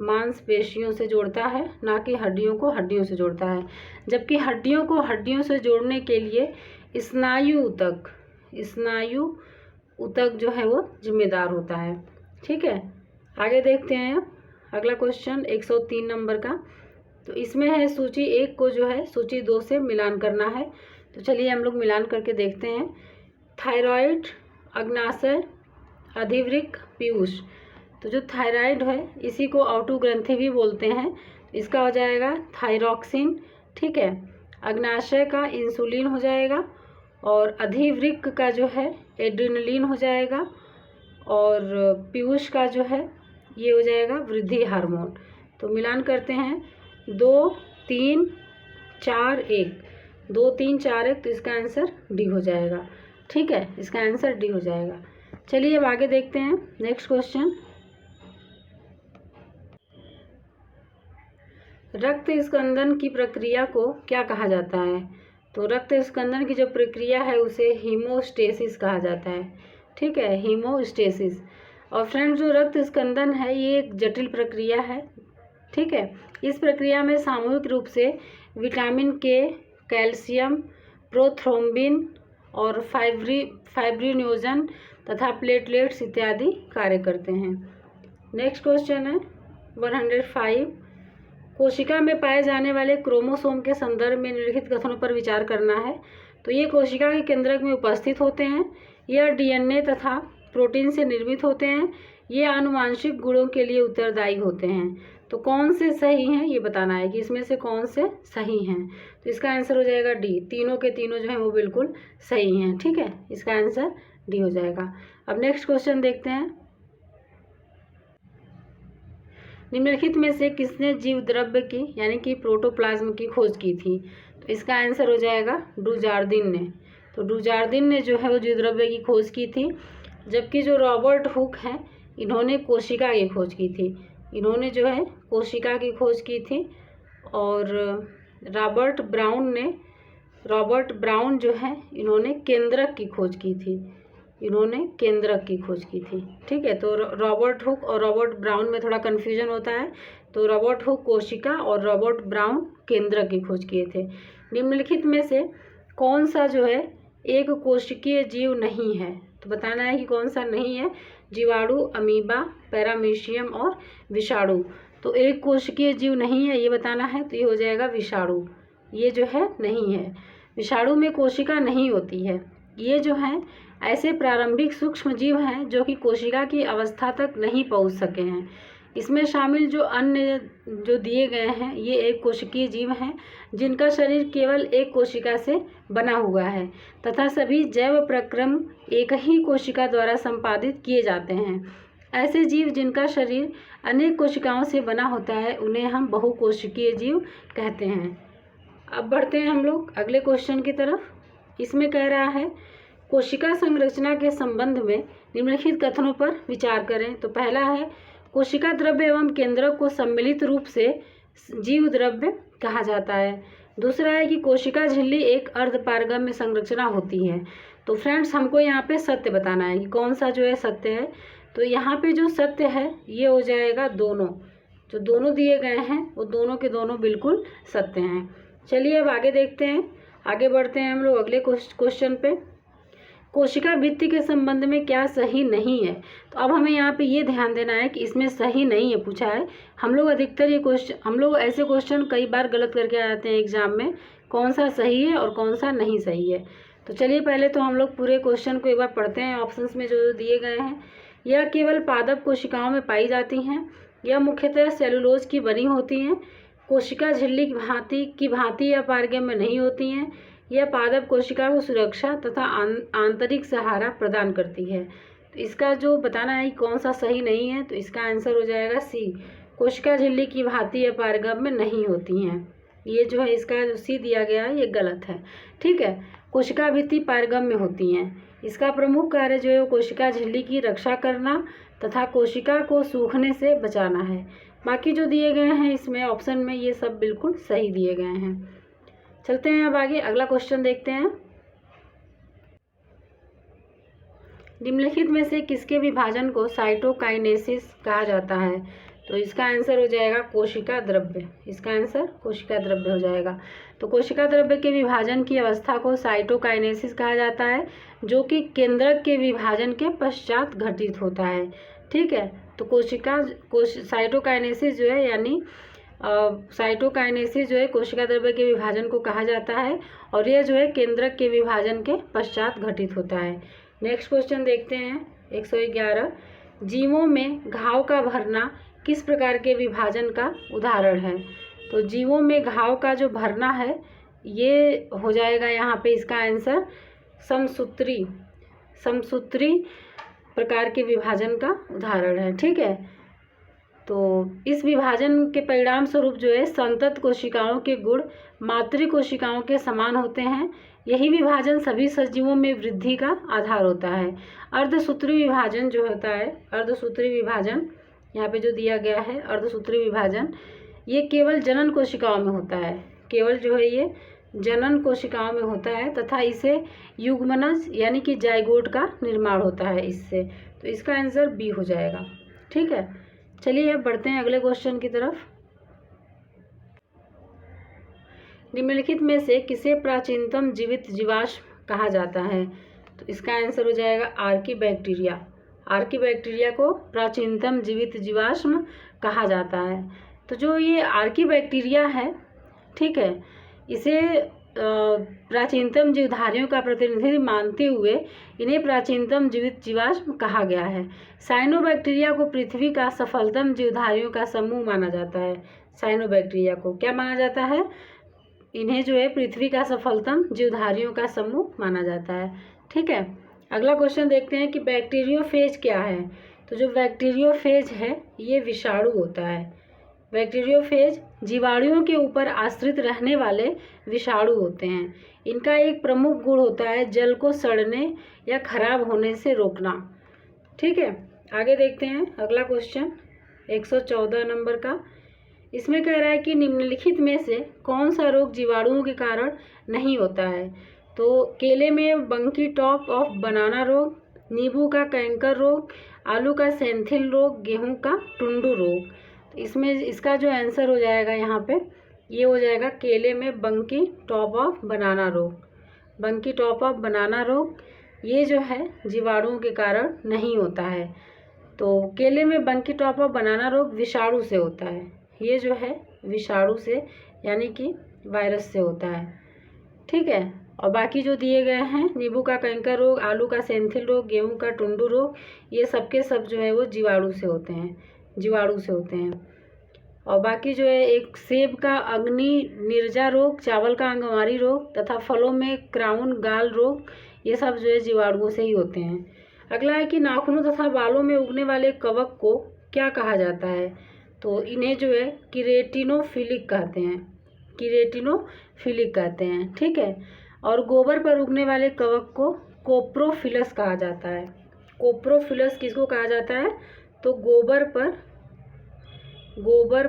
मांसपेशियों से जोड़ता है, ना कि हड्डियों को हड्डियों से जोड़ता है। जबकि हड्डियों को हड्डियों से जोड़ने के लिए स्नायु ऊतक जो है वो जिम्मेदार होता है। ठीक है, आगे देखते हैं अगला क्वेश्चन 103 नंबर का। तो इसमें है सूची 1 को जो है सूची 2 से मिलान करना है। तो चलिए हम लोग मिलान करके देखते हैं। थायराइड, अग्नाशय, अधिवृक्क, पीयूष। तो जो थायराइड है इसी को ऑटो ग्रंथि भी बोलते हैं। इसका हो जाएगा थायरॉक्सिन। ठीक है, अग्नाशय का इंसुलिन हो जाएगा, और अधिवृक्क का जो है एड्रिनलिन हो जाएगा, और पीयूष का जो है ये हो जाएगा वृद्धि हार्मोन। तो मिलान करते हैं 2 3 4 1, 2 3 4 1, तो इसका आंसर डी हो जाएगा। ठीक है, इसका आंसर डी हो जाएगा। चलिए अब आगे देखते हैं नेक्स्ट क्वेश्चन। रक्त स्कंदन की प्रक्रिया को क्या कहा जाता है? तो रक्त स्कंदन की जो प्रक्रिया है उसे हीमोस्टेसिस कहा जाता है। ठीक है, हीमोस्टेसिस। और फ्रेंड्स, जो रक्त स्कंदन है ये एक जटिल प्रक्रिया है। ठीक है, इस प्रक्रिया में सामूहिक रूप से विटामिन के, कैल्शियम, प्रोथ्रोम्बिन और फाइब्रिनोजन तथा प्लेटलेट्स इत्यादि कार्य करते हैं। नेक्स्ट क्वेश्चन है 105। कोशिका में पाए जाने वाले क्रोमोसोम के संदर्भ में निम्नलिखित कथनों पर विचार करना है। तो ये कोशिका के केंद्रक में उपस्थित होते हैं। यह डीएनए तथा प्रोटीन से निर्मित होते हैं। ये आनुवांशिक गुणों के लिए उत्तरदायी होते हैं। तो कौन से सही हैं ये बताना है कि इसमें से कौन से सही हैं। तो इसका आंसर हो जाएगा डी। तीनों के तीनों जो हैं वो बिल्कुल सही हैं। ठीक है, इसका आंसर डी हो जाएगा। अब नेक्स्ट क्वेश्चन देखते हैं। निम्नलिखित में से किसने जीव द्रव्य की यानी कि प्रोटोप्लाज्म की खोज की थी? तो इसका आंसर हो जाएगा डुजार्डिन ने। तो डुजार्डिन ने जो है वो जीव द्रव्य की खोज की थी। जबकि जो रॉबर्ट हुक हैं इन्होंने कोशिका की खोज की थी। इन्होंने जो है कोशिका की खोज की थी। और रॉबर्ट ब्राउन जो है इन्होंने केंद्रक की खोज की थी। इन्होंने केंद्रक की खोज की थी। ठीक है, तो रॉबर्ट हुक और रॉबर्ट ब्राउन में थोड़ा कन्फ्यूजन होता है। तो रॉबर्ट हुक कोशिका और रॉबर्ट ब्राउन केंद्रक की खोज किए थे। निम्नलिखित में से कौन सा जो है एक कोशिकीय जीव नहीं है? तो बताना है कि कौन सा नहीं है। जीवाणु, अमीबा, पैरामीशियम और विषाणु। तो एक कोशिकीय जीव नहीं है ये बताना है। तो ये हो जाएगा विषाणु। ये जो है नहीं है। विषाणु में कोशिका नहीं होती है। ये जो है ऐसे प्रारंभिक सूक्ष्म जीव हैं जो कि कोशिका की अवस्था तक नहीं पहुंच सके हैं। इसमें शामिल जो अन्य जो दिए गए हैं ये एक कोशिकीय जीव हैं जिनका शरीर केवल एक कोशिका से बना हुआ है तथा सभी जैव प्रक्रम एक ही कोशिका द्वारा संपादित किए जाते हैं। ऐसे जीव जिनका शरीर अनेक कोशिकाओं से बना होता है उन्हें हम बहुकोशिकीय जीव कहते हैं। अब बढ़ते हैं हम लोग अगले क्वेश्चन की तरफ। इसमें कह रहा है कोशिका संरचना के संबंध में निम्नलिखित कथनों पर विचार करें। तो पहला है कोशिका द्रव्य एवं केंद्रक को सम्मिलित रूप से जीव द्रव्य कहा जाता है। दूसरा है कि कोशिका झिल्ली एक अर्धपारगम्य संरचना होती है। तो फ्रेंड्स, हमको यहाँ पे सत्य बताना है कि कौन सा जो है सत्य है। तो यहाँ पे जो सत्य है ये हो जाएगा दोनों। जो दोनों दिए गए हैं वो दोनों के दोनों बिल्कुल सत्य हैं। चलिए अब आगे देखते हैं। आगे बढ़ते हैं हम लोग अगले क्वेश्चन पे। कोशिका भित्ति के संबंध में क्या सही नहीं है। तो अब हमें यहाँ पे ये ध्यान देना है कि इसमें सही नहीं है पूछा है। हम लोग अधिकतर ये क्वेश्चन, हम लोग ऐसे क्वेश्चन कई बार गलत करके आ जाते हैं एग्जाम में, कौन सा सही है और कौन सा नहीं सही है। तो चलिए पहले तो हम लोग पूरे क्वेश्चन को एक बार पढ़ते हैं। ऑप्शंस में जो दिए गए हैं, यह केवल पादप कोशिकाओं में पाई जाती हैं, यह मुख्यतः सेलुलोज की बनी होती हैं, कोशिका झिल्ली की भांति या पारगम्य नहीं होती हैं, यह पादप कोशिका को सुरक्षा तथा आंतरिक सहारा प्रदान करती है। तो इसका जो बताना है कौन सा सही नहीं है, तो इसका आंसर हो जाएगा सी, कोशिका झिल्ली की भांति या पारगम्य नहीं होती हैं। ये जो है इसका जो सी दिया गया है ये गलत है। ठीक है, कोशिका भित्ति पारगम्य होती हैं। इसका प्रमुख कार्य जो है वो कोशिका झिल्ली की रक्षा करना तथा कोशिका को सूखने से बचाना है। बाकी जो दिए गए हैं इसमें ऑप्शन में ये सब बिल्कुल सही दिए गए हैं। चलते हैं अब आगे, अगला क्वेश्चन देखते हैं। निम्नलिखित में से किसके विभाजन को साइटोकाइनेसिस कहा जाता है। तो इसका आंसर हो जाएगा कोशिका द्रव्य। इसका आंसर कोशिका द्रव्य हो जाएगा। तो कोशिका द्रव्य के विभाजन की अवस्था को साइटोकाइनेसिस कहा जाता है, जो कि केंद्रक के विभाजन के पश्चात घटित होता है। ठीक है, तो साइटोकाइनेसिस जो है यानी साइटोकाइनेसिस जो है कोशिका द्रव्य के विभाजन को कहा जाता है, और यह जो है केंद्रक के विभाजन के पश्चात घटित होता है। नेक्स्ट क्वेश्चन देखते हैं 111। जीवों में घाव का भरना किस प्रकार के विभाजन का उदाहरण है। तो जीवों में घाव का जो भरना है ये हो जाएगा यहाँ पे इसका आंसर समसूत्री प्रकार के विभाजन का उदाहरण है। ठीक है, तो इस विभाजन के परिणाम स्वरूप जो है संतत कोशिकाओं के गुण मातृ कोशिकाओं के समान होते हैं। यही विभाजन सभी सजीवों में वृद्धि का आधार होता है। अर्धसूत्री विभाजन जो होता है, अर्धसूत्री विभाजन यहाँ पे जो दिया गया है अर्धसूत्री विभाजन, ये केवल जनन कोशिकाओं में होता है। केवल जो है ये जनन कोशिकाओं में होता है तथा इसे युग्मनज यानी कि जाइगोट का निर्माण होता है इससे। तो इसका आंसर बी हो जाएगा। ठीक है, चलिए अब बढ़ते हैं अगले क्वेश्चन की तरफ। निम्नलिखित में से किसे प्राचीनतम जीवित जीवाश्म कहा जाता है। तो इसका आंसर हो जाएगा आर्कीबैक्टीरिया। आर्कीबैक्टीरिया को प्राचीनतम जीवित जीवाश्म कहा जाता है। तो जो ये आर्कीबैक्टीरिया है, ठीक है, इसे प्राचीनतम जीवधारियों का प्रतिनिधि मानते हुए इन्हें प्राचीनतम जीवित जीवाश्म कहा गया है। साइनोबैक्टीरिया को पृथ्वी का सफलतम जीवधारियों का समूह माना जाता है। साइनोबैक्टीरिया को क्या माना जाता है, इन्हें जो है पृथ्वी का सफलतम जीवधारियों का समूह माना जाता है। ठीक है, अगला क्वेश्चन देखते हैं कि बैक्टीरियोफेज क्या है। तो जो बैक्टीरियोफेज है ये विषाणु होता है। बैक्टीरियोफेज जीवाणुओं के ऊपर आश्रित रहने वाले विषाणु होते हैं। इनका एक प्रमुख गुण होता है जल को सड़ने या खराब होने से रोकना। ठीक है, आगे देखते हैं अगला क्वेश्चन 114 नंबर का। इसमें कह रहा है कि निम्नलिखित में से कौन सा रोग जीवाणुओं के कारण नहीं होता है। तो केले में बंकी टॉप ऑफ बनाना रोग, नींबू का कैंकर रोग, आलू का सेंथिल रोग, गेहूं का टुंडू रोग। तो इसमें इसका जो आंसर हो जाएगा यहाँ पे ये हो जाएगा केले में बंकी टॉप ऑफ बनाना रोग। बंकी टॉप ऑफ बनाना रोग ये जो है जीवाणुओं के कारण नहीं होता है। तो केले में बंकी टॉप ऑफ बनाना रोग विषाणु से होता है। ये जो है विषाणु से यानी कि वायरस से होता है। ठीक है, और बाकी जो दिए गए हैं नींबू का कैंकर रोग, आलू का सेंथिल रोग, गेहूं का टुंडू रोग, ये सबके सब जो है वो जीवाणु से होते हैं। और बाकी जो है एक सेब का अग्नि निर्जा रोग, चावल का अंगमारी रोग तथा फलों में क्राउन गाल रोग, ये सब जो है जीवाणुओं से ही होते हैं। अगला है कि नाखूनों तथा बालों में उगने वाले कवक को क्या कहा जाता है। तो इन्हें जो है किरेटिनोफिलिक कहते हैं। किरेटिनोफिलिक कहते हैं। ठीक है, और गोबर पर उगने वाले कवक को कोप्रोफिलस कहा जाता है। कोप्रोफिलस किसको कहा जाता है, तो गोबर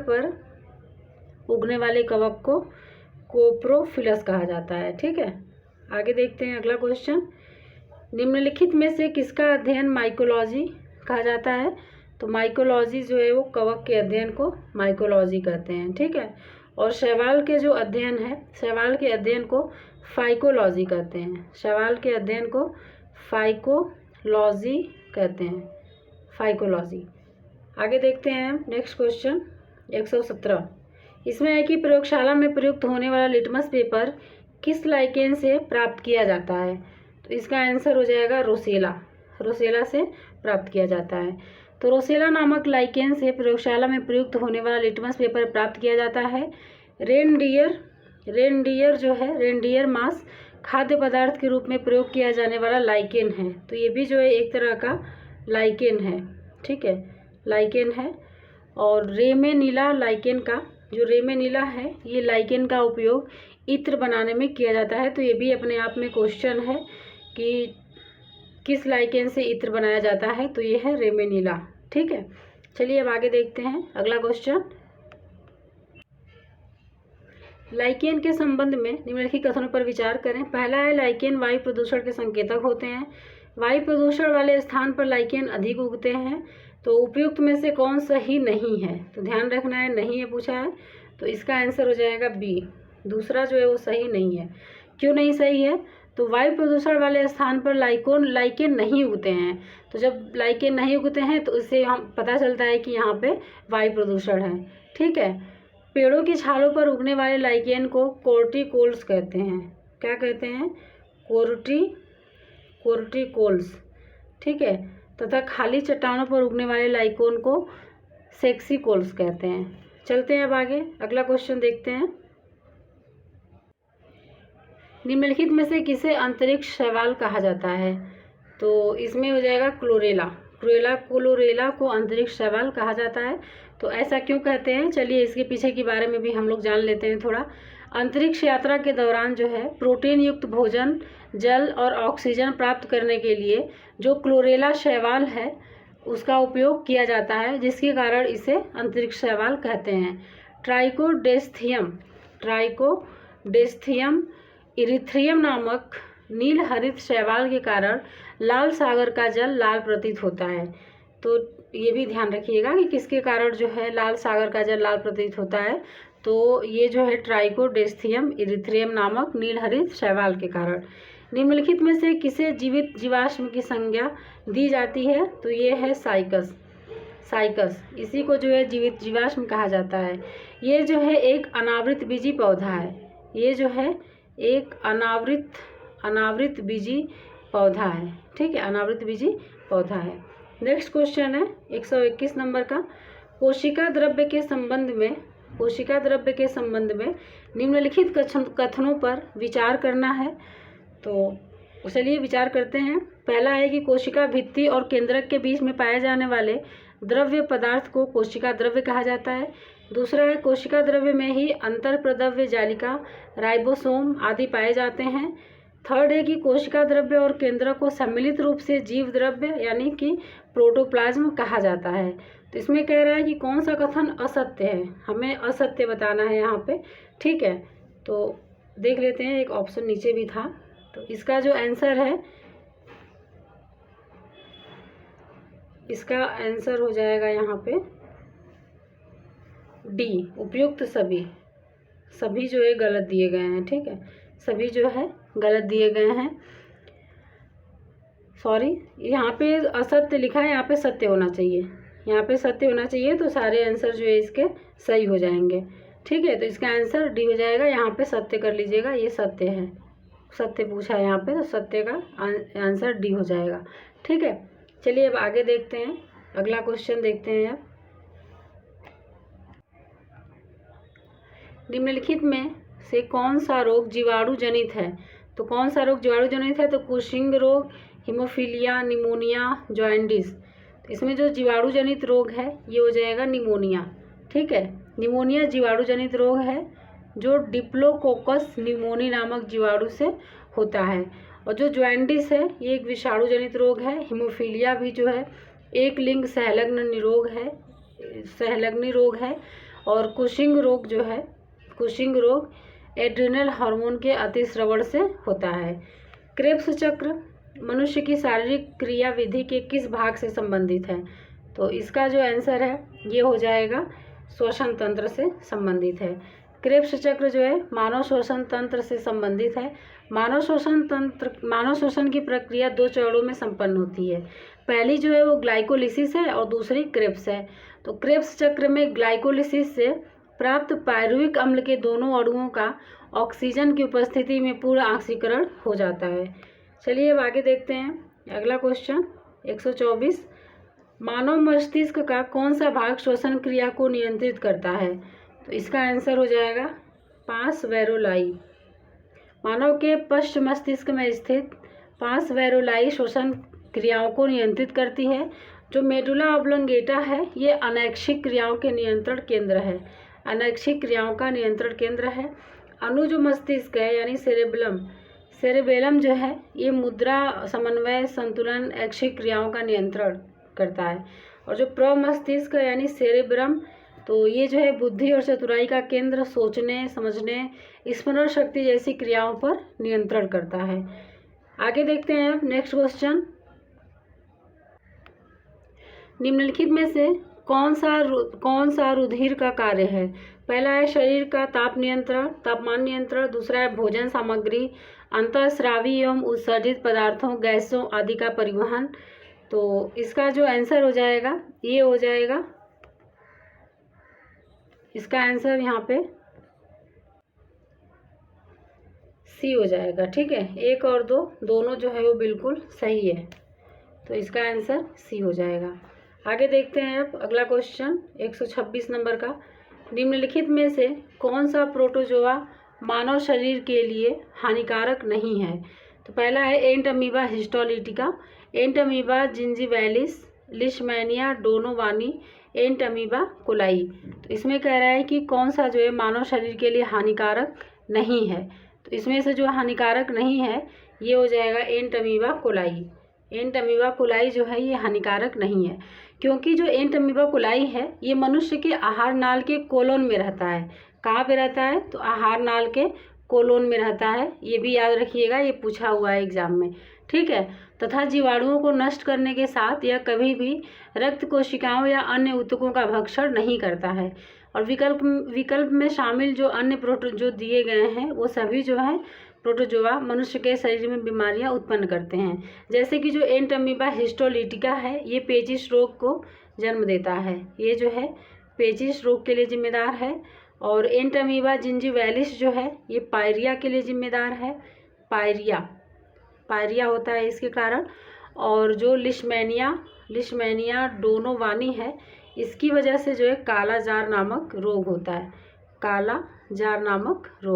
पर उगने वाले कवक को कोप्रोफिलस कहा जाता है। ठीक है, आगे देखते हैं अगला क्वेश्चन। निम्नलिखित में से किसका अध्ययन माइकोलॉजी कहा जाता है। तो माइकोलॉजी जो है वो कवक के अध्ययन को माइकोलॉजी कहते हैं। ठीक है, और शैवाल के जो अध्ययन है, शैवाल के अध्ययन को फाइकोलॉजी कहते हैं। शैवाल के अध्ययन को फाइकोलॉजी कहते हैं, फाइकोलॉजी। आगे देखते हैं नेक्स्ट क्वेश्चन 117। इसमें है कि प्रयोगशाला में प्रयुक्त होने वाला लिटमस पेपर किस लाइकेन से प्राप्त किया जाता है? तो इसका आंसर हो जाएगा रोसेला, रोसेला से प्राप्त किया जाता है। तो रोसेला नामक लाइकेन से प्रयोगशाला में प्रयुक्त होने वाला लिटमस पेपर प्राप्त किया जाता है। रेनडियर जो है, रेनडियर मांस खाद्य पदार्थ के रूप में प्रयोग किया जाने वाला लाइकेन है। तो ये भी जो है एक तरह का लाइकेन है, ठीक है, लाइकेन है। और रेमेनिला लाइकेन का, जो रेमेनिला है, ये लाइकेन का उपयोग इत्र बनाने में किया जाता है। तो ये भी अपने आप में क्वेश्चन है कि किस लाइकेन से इत्र बनाया जाता है? तो ये है रेमेनिला, ठीक है। चलिए अब आगे देखते हैं अगला क्वेश्चन। लाइकेन के संबंध में निम्नलिखित कथनों पर विचार करें। पहला है, लाइकेन वायु प्रदूषण के संकेतक होते हैं। वायु प्रदूषण वाले स्थान पर लाइकेन अधिक उगते हैं। तो उपयुक्त में से कौन सही नहीं है? तो ध्यान रखना है, नहीं है पूछा है, तो इसका आंसर हो जाएगा बी, दूसरा जो है वो सही नहीं है। क्यों नहीं सही है? तो वायु प्रदूषण वाले स्थान पर लाइकेन नहीं उगते हैं। तो जब लाइकेन नहीं उगते हैं तो इससे हम पता चलता है कि यहाँ पे वायु प्रदूषण है, ठीक है। पेड़ों की छालों पर उगने वाले लाइकेन को कोर्टिकोल्स कहते हैं। क्या कहते हैं? कोर्टिकोल्स, ठीक है। तथा खाली चट्टानों पर उगने वाले लाइकेन को सेक्सिकोल्स कहते हैं। चलते हैं अब आगे, अगला क्वेश्चन देखते हैं। निम्नलिखित में से किसे अंतरिक्ष शैवाल कहा जाता है? तो इसमें हो जाएगा क्लोरेला, क्लोरेला को अंतरिक्ष शैवाल कहा जाता है। तो ऐसा क्यों कहते हैं? चलिए इसके पीछे के बारे में भी हम लोग जान लेते हैं थोड़ा। अंतरिक्ष यात्रा के दौरान जो है प्रोटीन युक्त भोजन, जल और ऑक्सीजन प्राप्त करने के लिए जो क्लोरेला शैवाल है उसका उपयोग किया जाता है, जिसके कारण इसे अंतरिक्ष शैवाल कहते हैं। ट्राइकोडेस्थियम इरिथ्रियम नामक नील हरित शैवाल के कारण लाल सागर का जल लाल प्रतीत होता है। तो ये भी ध्यान रखिएगा कि किसके कारण जो है लाल सागर का जल लाल प्रतीत होता है। तो ये जो है ट्राइकोडेस्थियम इरिथ्रियम नामक नील हरित शैवाल के कारण। निम्नलिखित में से किसे जीवित जीवाश्म की संज्ञा दी जाती है? तो ये है साइकस, इसी को जो है जीवित जीवाश्म कहा जाता है। ये जो है एक अनावृत बीजी पौधा है, ये जो है एक अनावृत बीजी पौधा है, ठीक है, अनावृत बीजी पौधा है। नेक्स्ट क्वेश्चन है 121 नंबर का। कोशिका द्रव्य के संबंध में निम्नलिखित कथनों पर विचार करना है। तो चलिए विचार करते हैं। पहला है कि कोशिका भित्ति और केंद्रक के बीच में पाए जाने वाले द्रव्य पदार्थ को कोशिका द्रव्य कहा जाता है। दूसरा है, कोशिका द्रव्य में ही अंतर्प्रद्रव्य जालिका, राइबोसोम आदि पाए जाते हैं। थर्ड है कि कोशिका द्रव्य और केंद्रक को सम्मिलित रूप से जीव द्रव्य यानी कि प्रोटोप्लाज्म कहा जाता है। तो इसमें कह रहा है कि कौन सा कथन असत्य है, हमें असत्य बताना है यहाँ पे, ठीक है। तो देख लेते हैं, एक ऑप्शन नीचे भी था। तो इसका जो आंसर है, इसका आंसर हो जाएगा यहाँ पे डी, उपयुक्त सभी जो है गलत दिए गए हैं, ठीक है, सभी जो है गलत दिए गए हैं। सॉरी, यहाँ पे असत्य लिखा है, यहाँ पे सत्य होना चाहिए, यहाँ पे सत्य होना चाहिए। तो सारे आंसर जो है इसके सही हो जाएंगे, ठीक है। तो इसका आंसर डी हो जाएगा। यहाँ पे सत्य कर लीजिएगा, ये सत्य है, सत्य पूछा है यहाँ पे, तो सत्य का आंसर डी हो जाएगा, ठीक है। चलिए अब आगे देखते हैं, अगला क्वेश्चन देखते हैं। अब निम्नलिखित में से कौन सा रोग जीवाणु जनित है? तो कौन सा रोग जीवाणु जनित है? तो कुशिंग रोग, हीमोफीलिया, निमोनिया, जॉन्डिस। तो इसमें जो जीवाणु जनित रोग है ये हो जाएगा निमोनिया, ठीक है। निमोनिया जीवाणु जनित रोग है जो डिप्लोकोकस निमोनी नामक जीवाणु से होता है। और जो जॉन्डिस है ये एक विषाणु जनित रोग है। हीमोफीलिया भी जो है एक लिंग सहलग्नी रोग है। और कुशिंग रोग जो है, कुशिंग रोग एड्रिनल हार्मोन के अतिस्रवण से होता है। क्रेब्स चक्र मनुष्य की शारीरिक क्रिया विधि के किस भाग से संबंधित है? तो इसका जो आंसर है ये हो जाएगा श्वसन तंत्र से संबंधित है। क्रेब्स चक्र जो है मानव श्वसन तंत्र से संबंधित है। मानव श्वसन की प्रक्रिया 2 चरणों में संपन्न होती है। पहली जो है वो ग्लाइकोलिसिस है और दूसरी क्रेब्स है। तो क्रेब्स चक्र में ग्लाइकोलिसिस से प्राप्त पायरुविक अम्ल के दोनों अणुओं का ऑक्सीजन की उपस्थिति में पूर्ण ऑक्सीकरण हो जाता है। चलिए अब आगे देखते हैं अगला क्वेश्चन 124। मानव मस्तिष्क का कौन सा भाग श्वसन क्रिया को नियंत्रित करता है? तो इसका आंसर हो जाएगा पार्श्व वेरोलाई। मानव के पश्च मस्तिष्क में स्थित पार्श्व वेरोलाई श्वसन क्रियाओं को नियंत्रित करती है। जो मेडुला ऑब्लोंगेटा है ये अनैच्छिक क्रियाओं के नियंत्रण केंद्र है। अनैच्छिक क्रियाओं का नियंत्रण केंद्र है। अनुज मस्तिष्क है यानी सेरेबेलम जो है ये मुद्रा, समन्वय, संतुलन, ऐच्छिक क्रियाओं का नियंत्रण करता है। और जो प्रमस्तिष्क यानी सेरेब्रम, तो ये जो है बुद्धि और चतुराई का केंद्र, सोचने, समझने, स्मरण शक्ति जैसी क्रियाओं पर नियंत्रण करता है। आगे देखते हैं अब नेक्स्ट क्वेश्चन। निम्नलिखित में से कौन सा रुधिर का कार्य है? पहला है शरीर का तापमान नियंत्रण, दूसरा है भोजन सामग्री, अंतःस्रावी एवं उत्सर्जित पदार्थों, गैसों आदि का परिवहन। तो इसका जो आंसर हो जाएगा ये हो जाएगा, इसका आंसर यहाँ पे सी हो जाएगा। ठीक है, 1 और 2 दोनों जो है वो बिल्कुल सही है, तो इसका आंसर सी हो जाएगा। आगे देखते हैं अब अगला क्वेश्चन 126 नंबर का। निम्नलिखित में से कौन सा प्रोटोजोआ मानव शरीर के लिए हानिकारक नहीं है? तो पहला है एंट अमीबा हिस्टोलिटिका, एंट अमीबा जिंजीवैलिस, लिशमैनिया डोनोवानी, एंट अमीबा कोलाई। तो इसमें कह रहा है कि कौन सा जो है मानव शरीर के लिए हानिकारक नहीं है। तो इसमें से जो हानिकारक नहीं है ये हो जाएगा एंट अमीबा कोलाई। एंट अमीबा कोलाई जो है ये हानिकारक नहीं है, क्योंकि जो एंट अमीबा कोलाई है ये मनुष्य के आहार नाल के कोलोन में रहता है। कहाँ पे रहता है? तो आहार नाल के कोलोन में रहता है। ये भी याद रखिएगा, ये पूछा हुआ है एग्जाम में। ठीक है, तथा जीवाणुओं को नष्ट करने के साथ यह कभी भी रक्त कोशिकाओं या अन्य ऊतकों का भक्षण नहीं करता है। और विकल्प में शामिल जो अन्य जो दिए गए हैं वो सभी जो है प्रोटोजोआ मनुष्य के शरीर में बीमारियां उत्पन्न करते हैं। जैसे कि जो एंट अमीबा हिस्टोलिटिका है ये पेचिश रोग को जन्म देता है, ये जो है पेचिश रोग के लिए जिम्मेदार है। और एंट अमीबा जिंजीवैलिस जो है ये पायरिया के लिए जिम्मेदार है, पायरिया होता है इसके कारण। और जो लिशमैनिया डोनोवानी है इसकी वजह से जो है काला जार नामक रोग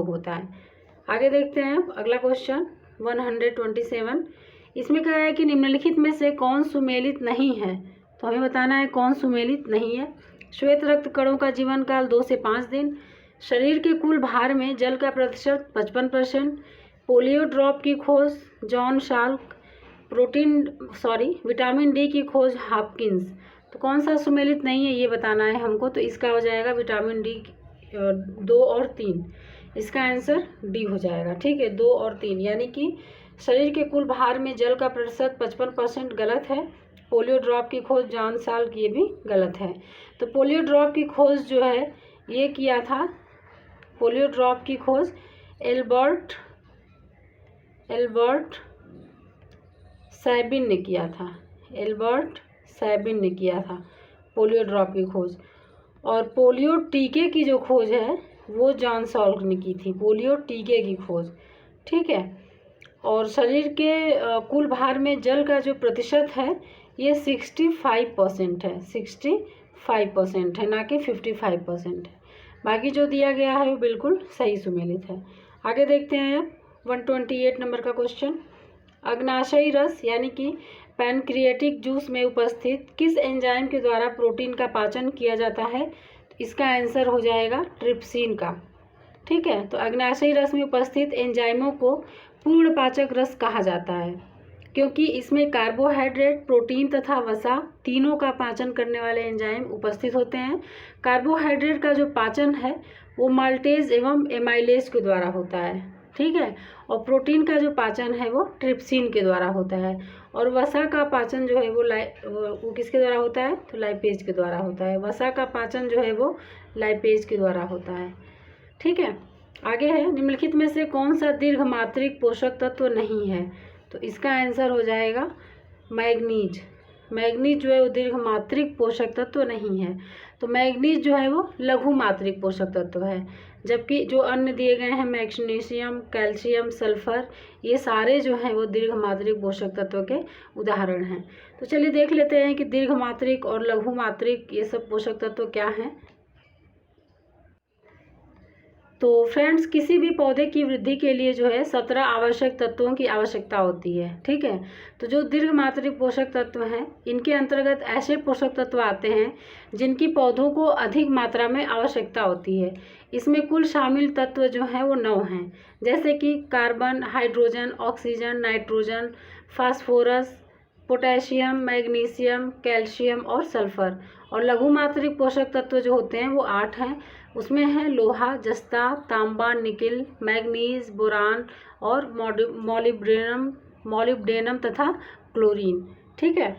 होता है। आगे देखते हैं अगला क्वेश्चन 127। इसमें कह रहा है कि निम्नलिखित में से कौन सुमेलित नहीं है? तो हमें बताना है कौन सुमेलित नहीं है। श्वेत रक्त कणों का जीवन काल 2 से 5 दिन, शरीर के कुल भार में जल का प्रतिशत 55%, पोलियो ड्रॉप की खोज जॉन साल्क, विटामिन डी की खोज हॉपकिंस। तो कौन सा सुमेलित नहीं है ये बताना है हमको। तो इसका हो जाएगा विटामिन डी 2 और 3, इसका आंसर डी हो जाएगा। ठीक है, 2 और 3 यानी कि शरीर के कुल भार में जल का प्रतिशत 55% गलत है। पोलियो ड्रॉप की खोज जॉन साल्क ये भी गलत है। तो पोलियो ड्रॉप की खोज जो है ये किया था, पोलियो ड्रॉप की खोज एल्बर्ट सैबिन ने किया था, पोलियो ड्रॉप की खोज। और पोलियो टीके की जो खोज है वो जॉन साल्क ने की थी, पोलियो टीके की खोज। ठीक है, और शरीर के कुल भार में जल का जो प्रतिशत है ये 65% है, 65% है, ना कि 55% है। बाकी जो दिया गया है वो बिल्कुल सही सुमेलित है। आगे देखते हैं 128 नंबर का क्वेश्चन। अग्नाशयी रस यानी कि पैनक्रिएटिक जूस में उपस्थित किस एंजाइम के द्वारा प्रोटीन का पाचन किया जाता है? तो इसका आंसर हो जाएगा ट्रिप्सिन का। ठीक है, तो अग्नाशयी रस में उपस्थित एंजाइमों को पूर्ण पाचक रस कहा जाता है, क्योंकि इसमें कार्बोहाइड्रेट, प्रोटीन तथा वसा तीनों का पाचन करने वाले एंजाइम उपस्थित होते हैं। कार्बोहाइड्रेट का जो पाचन है वो माल्टेज एवं एमाइलेज के द्वारा होता है। ठीक है, और प्रोटीन का जो पाचन है वो ट्रिप्सिन के द्वारा होता है। और वसा का पाचन जो है वो किसके द्वारा होता है? तो लाइपेज के द्वारा होता है। वसा का पाचन जो है वो लाइपेज के द्वारा होता है। ठीक है। आगे है, निम्नलिखित में से कौन सा दीर्घ मात्रिक पोषक तत्व नहीं है? तो इसका आंसर हो जाएगा मैग्नीज। मैग्नीज जो है वो दीर्घ मात्रिक पोषक तत्व नहीं है। तो मैग्नीज जो है वो लघु मात्रिक पोषक तत्व है, जबकि जो अन्य दिए गए हैं मैग्नीशियम, कैल्शियम, सल्फर, ये सारे जो हैं वो दीर्घ मात्रिक पोषक तत्व के उदाहरण हैं। तो चलिए देख लेते हैं कि दीर्घ मात्रिक और लघु मात्रिक ये सब पोषक तत्व क्या हैं। तो फ्रेंड्स, किसी भी पौधे की वृद्धि के लिए जो है 17 आवश्यक तत्वों की आवश्यकता होती है। ठीक है। तो जो दीर्घ मात्रिक पोषक तत्व हैं, इनके अंतर्गत ऐसे पोषक तत्व आते हैं जिनकी पौधों को अधिक मात्रा में आवश्यकता होती है। इसमें कुल शामिल तत्व जो हैं वो 9 हैं, जैसे कि carbon, hydrogen, oxygen, nitrogen, phosphorus, potassium, magnesium, calcium और सल्फर। और लघु मात्रिक पोषक तत्व जो होते हैं वो 8 हैं। उसमें है लोहा, जस्ता, तांबा, निकिल, मैग्नीज, बोरान और मॉलिब्डेनम तथा क्लोरीन। ठीक है।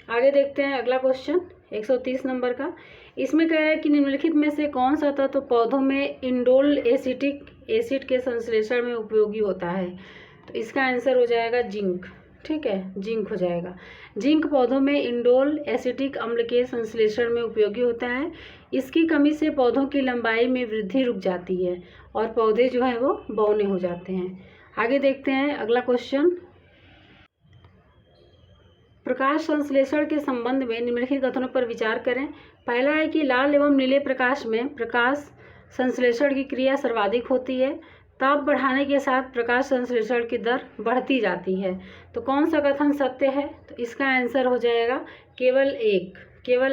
आगे देखते हैं अगला क्वेश्चन 130 नंबर का। इसमें कह रहा है कि निम्नलिखित में से कौन सा तत्व पौधों में इंडोल एसिटिक एसिड के संश्लेषण में उपयोगी होता है? तो इसका आंसर हो जाएगा जिंक। ठीक है, जिंक हो जाएगा। जिंक पौधों में इंडोल एसिटिक अम्ल के संश्लेषण में उपयोगी होता है। इसकी कमी से पौधों की लंबाई में वृद्धि रुक जाती है और पौधे जो है वो बौने हो जाते हैं। आगे देखते हैं अगला क्वेश्चन। प्रकाश संश्लेषण के संबंध में निम्नलिखित कथनों पर विचार करें। पहला है कि लाल एवं नीले प्रकाश में प्रकाश संश्लेषण की क्रिया सर्वाधिक होती है। ताप बढ़ाने के साथ प्रकाश संश्लेषण की दर बढ़ती जाती है। तो कौन सा कथन सत्य है? तो इसका आंसर हो जाएगा केवल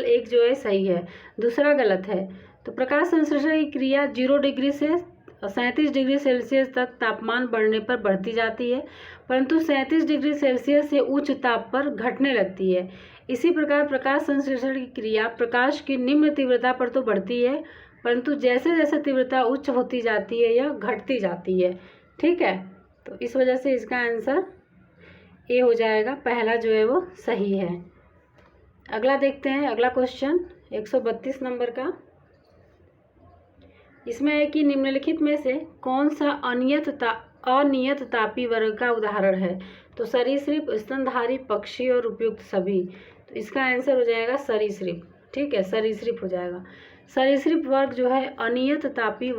एक जो है सही है, दूसरा गलत है। तो प्रकाश संश्लेषण की क्रिया 0 डिग्री से 37 डिग्री सेल्सियस तक तापमान बढ़ने पर बढ़ती जाती है, परंतु 37 डिग्री सेल्सियस से उच्च ताप पर घटने लगती है। इसी प्रकार प्रकाश संश्लेषण की क्रिया प्रकाश की निम्न तीव्रता पर तो बढ़ती है, परंतु जैसे जैसे तीव्रता उच्च होती जाती है यह घटती जाती है। ठीक है। तो इस वजह से इसका आंसर ए हो जाएगा, पहला जो है वो सही है। अगला देखते हैं अगला क्वेश्चन 132 नंबर का। इसमें है कि निम्नलिखित में से कौन सा अनियत तापी वर्ग का उदाहरण है? तो सरीसृप, स्तनधारी, पक्षी और उपयुक्त सभी। तो इसका आंसर हो जाएगा सरीसृप। ठीक है, सरीसृप हो जाएगा। सरीसृप वर्ग जो है अनियत तापी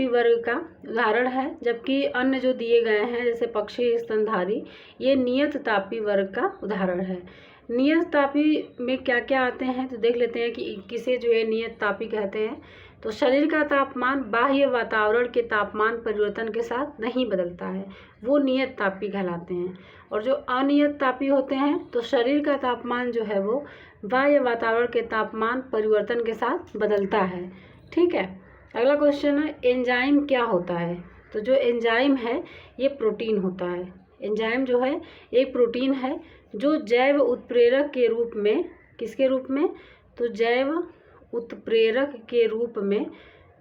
वर्ग का उदाहरण है, जबकि अन्य जो दिए गए हैं जैसे पक्षी, स्तनधारी, ये नियत तापी वर्ग का उदाहरण है। नियत तापी में क्या क्या आते हैं तो देख लेते हैं कि किसे जो है नियत तापी कहते हैं। तो शरीर का तापमान बाह्य वातावरण के तापमान परिवर्तन के साथ नहीं बदलता है, वो नियत तापी कहलाते हैं। और जो अनियत तापी होते हैं तो शरीर का तापमान जो है वो बाह्य वातावरण के तापमान परिवर्तन के साथ बदलता है। ठीक है। अगला क्वेश्चन है एंजाइम क्या होता है? तो जो एंजाइम है ये प्रोटीन होता है। एंजाइम जो है एक प्रोटीन है जो जैव उत्प्रेरक के रूप में, किसके रूप में? तो जैव उत्प्रेरक के रूप में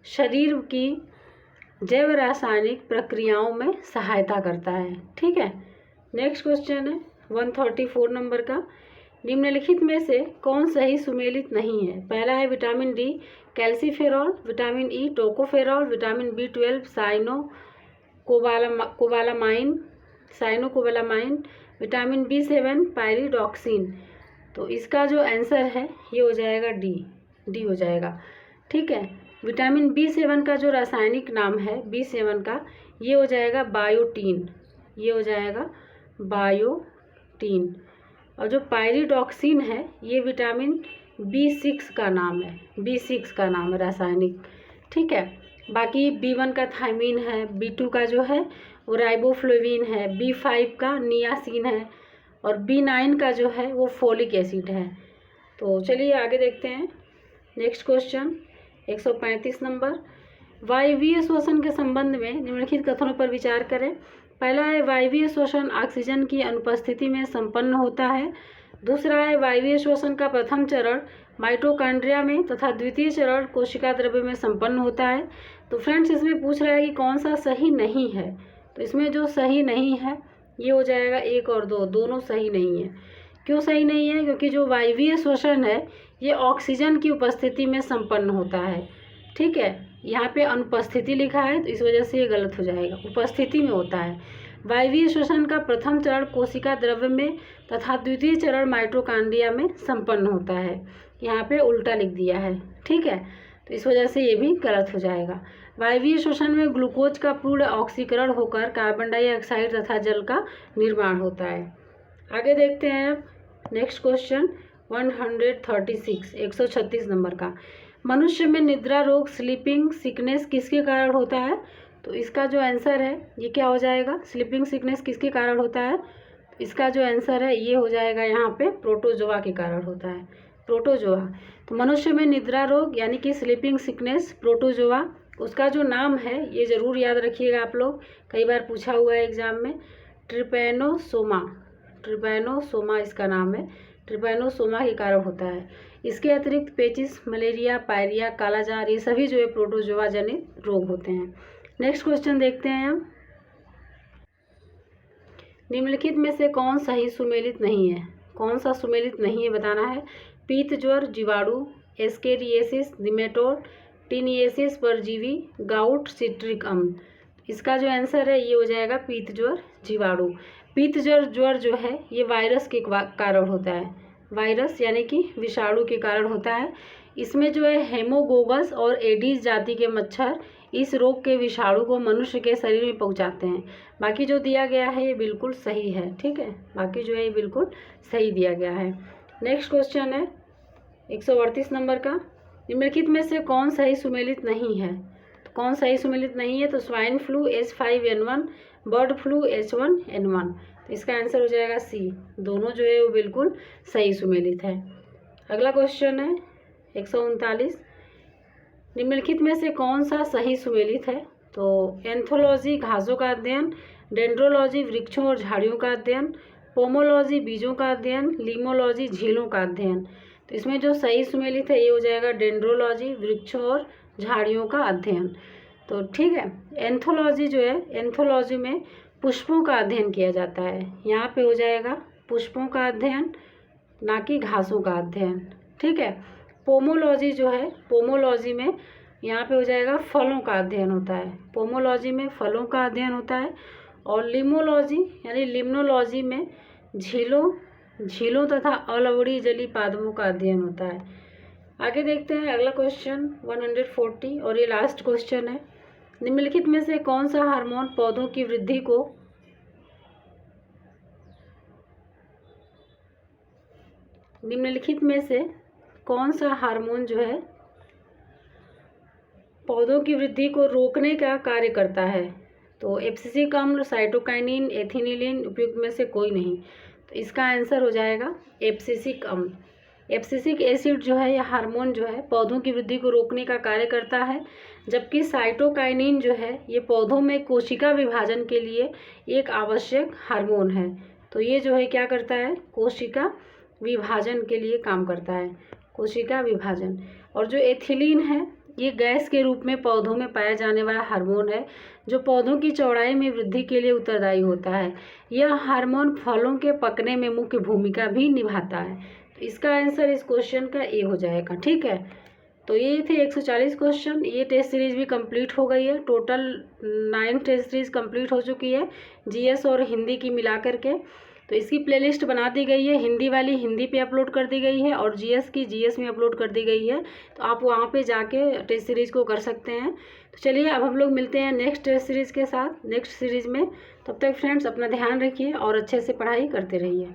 शरीर की जैव रासायनिक प्रक्रियाओं में सहायता करता है। ठीक है। नेक्स्ट क्वेश्चन है 134 नंबर का। निम्नलिखित में से कौन सही सुमेलित नहीं है? पहला है vitamin D calciferol, vitamin E tocopherol, vitamin B12 साइनोकोबालामाइन, vitamin B7 pyridoxine. तो इसका जो आंसर है ये हो जाएगा डी हो जाएगा। ठीक है। विटामिन B7 का जो रासायनिक नाम है B7 का, ये हो जाएगा बायोटीन, ये हो जाएगा बायोटीन। और जो पायरिडॉक्सिन है ये विटामिन B6 का नाम है, B6 का नाम है रासायनिक। ठीक है। बाकी B1 का थायमीन है, B2 का जो है वो राइबोफ्लेविन है, B5 का नियासिन है और B9 का जो है वो फोलिक एसिड है। तो चलिए आगे देखते हैं नेक्स्ट क्वेश्चन 135 नंबर। वायवीय श्वसन के संबंध में निम्नलिखित कथनों पर विचार करें। पहला है वायवीय श्वसन ऑक्सीजन की अनुपस्थिति में संपन्न होता है। दूसरा है वायवीय श्वसन का प्रथम चरण माइटोकॉन्ड्रिया में तथा द्वितीय चरण कोशिका द्रव्य में संपन्न होता है। तो फ्रेंड्स इसमें पूछ रहा है कि कौन सा सही नहीं है। तो इसमें जो सही नहीं है ये हो जाएगा 1 और 2, दोनों सही नहीं है। क्यों सही नहीं है? क्योंकि जो वायवीय श्वसन है ये ऑक्सीजन की उपस्थिति में संपन्न होता है। ठीक है, यहाँ पे अनुपस्थिति लिखा है तो इस वजह से ये गलत हो जाएगा, उपस्थिति में होता है। वायवीय श्वसन का प्रथम चरण कोशिका द्रव्य में तथा द्वितीय चरण माइटोकॉन्ड्रिया में संपन्न होता है। यहाँ पे उल्टा लिख दिया है, ठीक है, तो इस वजह से ये भी गलत हो जाएगा। वायवीय श्वसन में ग्लूकोज का पूर्ण ऑक्सीकरण होकर कार्बन डाइऑक्साइड तथा जल का निर्माण होता है। आगे देखते हैं अब नेक्स्ट क्वेश्चन 136 नंबर का। मनुष्य में निद्रा रोग स्लीपिंग सिकनेस किसके कारण होता है? तो इसका जो आंसर है ये क्या हो जाएगा, स्लीपिंग सिकनेस किसके कारण होता है? तो इसका जो आंसर है ये हो जाएगा यहाँ पे प्रोटोजोआ के कारण होता है, प्रोटोजोआ। तो मनुष्य में निद्रा रोग यानी कि स्लीपिंग सिकनेस प्रोटोजोआ, उसका जो नाम है ये ज़रूर याद रखिएगा आप लोग, कई बार पूछा हुआ है एग्जाम में, ट्रिपैनोसोमा, ट्रिपैनोसोमा इसका नाम है, ट्रिपैनोसोमा के कारण होता है। इसके अतिरिक्त पेचिस, मलेरिया, पायरिया, कालाजार ये सभी जो है प्रोटोजोआ जनित रोग होते हैं। नेक्स्ट क्वेश्चन देखते हैं हम। निम्नलिखित में से कौन सही सुमेलित नहीं है? कौन सा सुमेलित नहीं है बताना है। पीत ज्वर, जीवाणु, एस्केरिएसिस, निमेटोड, टीनिएसिस परजीवी, गाउट, सिट्रिक अम्ल। इसका जो आंसर है ये हो जाएगा पीत ज्वर, जीवाणु। पीत ज्वर जो है ये वायरस के कारण होता है, वायरस यानी कि विषाणु के कारण होता है। इसमें जो है हेमोगोगस और एडीज जाति के मच्छर इस रोग के विषाणु को मनुष्य के शरीर में पहुंचाते हैं। बाकी जो दिया गया है ये बिल्कुल सही है, ठीक है, बाकी जो है ये बिल्कुल सही दिया गया है। नेक्स्ट क्वेश्चन है 138 नंबर का। निम्नलिखित में से कौन सही सुमेलित नहीं है? तो कौन सही सुमेलित नहीं है? तो swine flu H5N1, bird flu H1N1। तो इसका आंसर हो जाएगा सी, दोनों जो है वो बिल्कुल सही सुमेलित है। अगला क्वेश्चन है 139। निम्नलिखित में से कौन सा सही सुमेलित है? तो एंथोलॉजी घासों का अध्ययन, डेंड्रोलॉजी वृक्षों और झाड़ियों का अध्ययन, पोमोलॉजी बीजों का अध्ययन, लीमोलॉजी झीलों का अध्ययन। तो इसमें जो सही सुमेलित है ये हो जाएगा डेंड्रोलॉजी वृक्षों और झाड़ियों का अध्ययन। तो ठीक है, एंथोलॉजी जो है, एंथोलॉजी में पुष्पों का अध्ययन किया जाता है, यहाँ पे हो जाएगा पुष्पों का अध्ययन, ना कि घासों का अध्ययन, ठीक है। पोमोलॉजी जो है, पोमोलॉजी में यहाँ पे हो जाएगा फलों का अध्ययन होता है, पोमोलॉजी में फलों का अध्ययन होता है। और लिमोलॉजी यानी लिम्नोलॉजी में झीलों तथा अलवड़ी जली पादपों का अध्ययन होता है। आगे देखते हैं अगला क्वेश्चन 140 और ये लास्ट क्वेश्चन है। निम्नलिखित में से कौन सा हार्मोन पौधों की वृद्धि को निम्नलिखित में से कौन सा हार्मोन जो है पौधों की वृद्धि को रोकने का कार्य करता है? तो एब्सिसिक अम्ल, साइटोकाइनिन, एथिनिलिन, उपयुक्त में से कोई नहीं। तो इसका आंसर हो जाएगा एब्सिसिक अम्ल। एब्सिसिक एसिड जो है, यह हार्मोन जो है पौधों की वृद्धि को रोकने का कार्य करता है, जबकि साइटोकाइनिन जो है ये पौधों में कोशिका विभाजन के लिए एक आवश्यक हार्मोन है। तो ये जो है क्या करता है, कोशिका विभाजन के लिए काम करता है, कोशिका विभाजन। और जो एथिलीन है ये गैस के रूप में पौधों में पाया जाने वाला हार्मोन है, जो पौधों की चौड़ाई में वृद्धि के लिए उत्तरदायी होता है। यह हार्मोन फलों के पकने में मुख्य भूमिका भी निभाता है। तो इसका आंसर इस क्वेश्चन का ए हो जाएगा, ठीक है। तो ये थे 140 क्वेश्चन। ये टेस्ट सीरीज भी कंप्लीट हो गई है, टोटल 9 टेस्ट सीरीज कंप्लीट हो चुकी है, जीएस और हिंदी की मिला करके। तो इसकी प्लेलिस्ट बना दी गई है, हिंदी वाली हिंदी पे अपलोड कर दी गई है और जीएस की जीएस में अपलोड कर दी गई है। तो आप वहाँ पे जाके टेस्ट सीरीज़ को कर सकते हैं। तो चलिए अब हम लोग मिलते हैं नेक्स्ट टेस्ट सीरीज़ के साथ नेक्स्ट सीरीज़ में। तब तक फ्रेंड्स अपना ध्यान रखिए और अच्छे से पढ़ाई करते रहिए।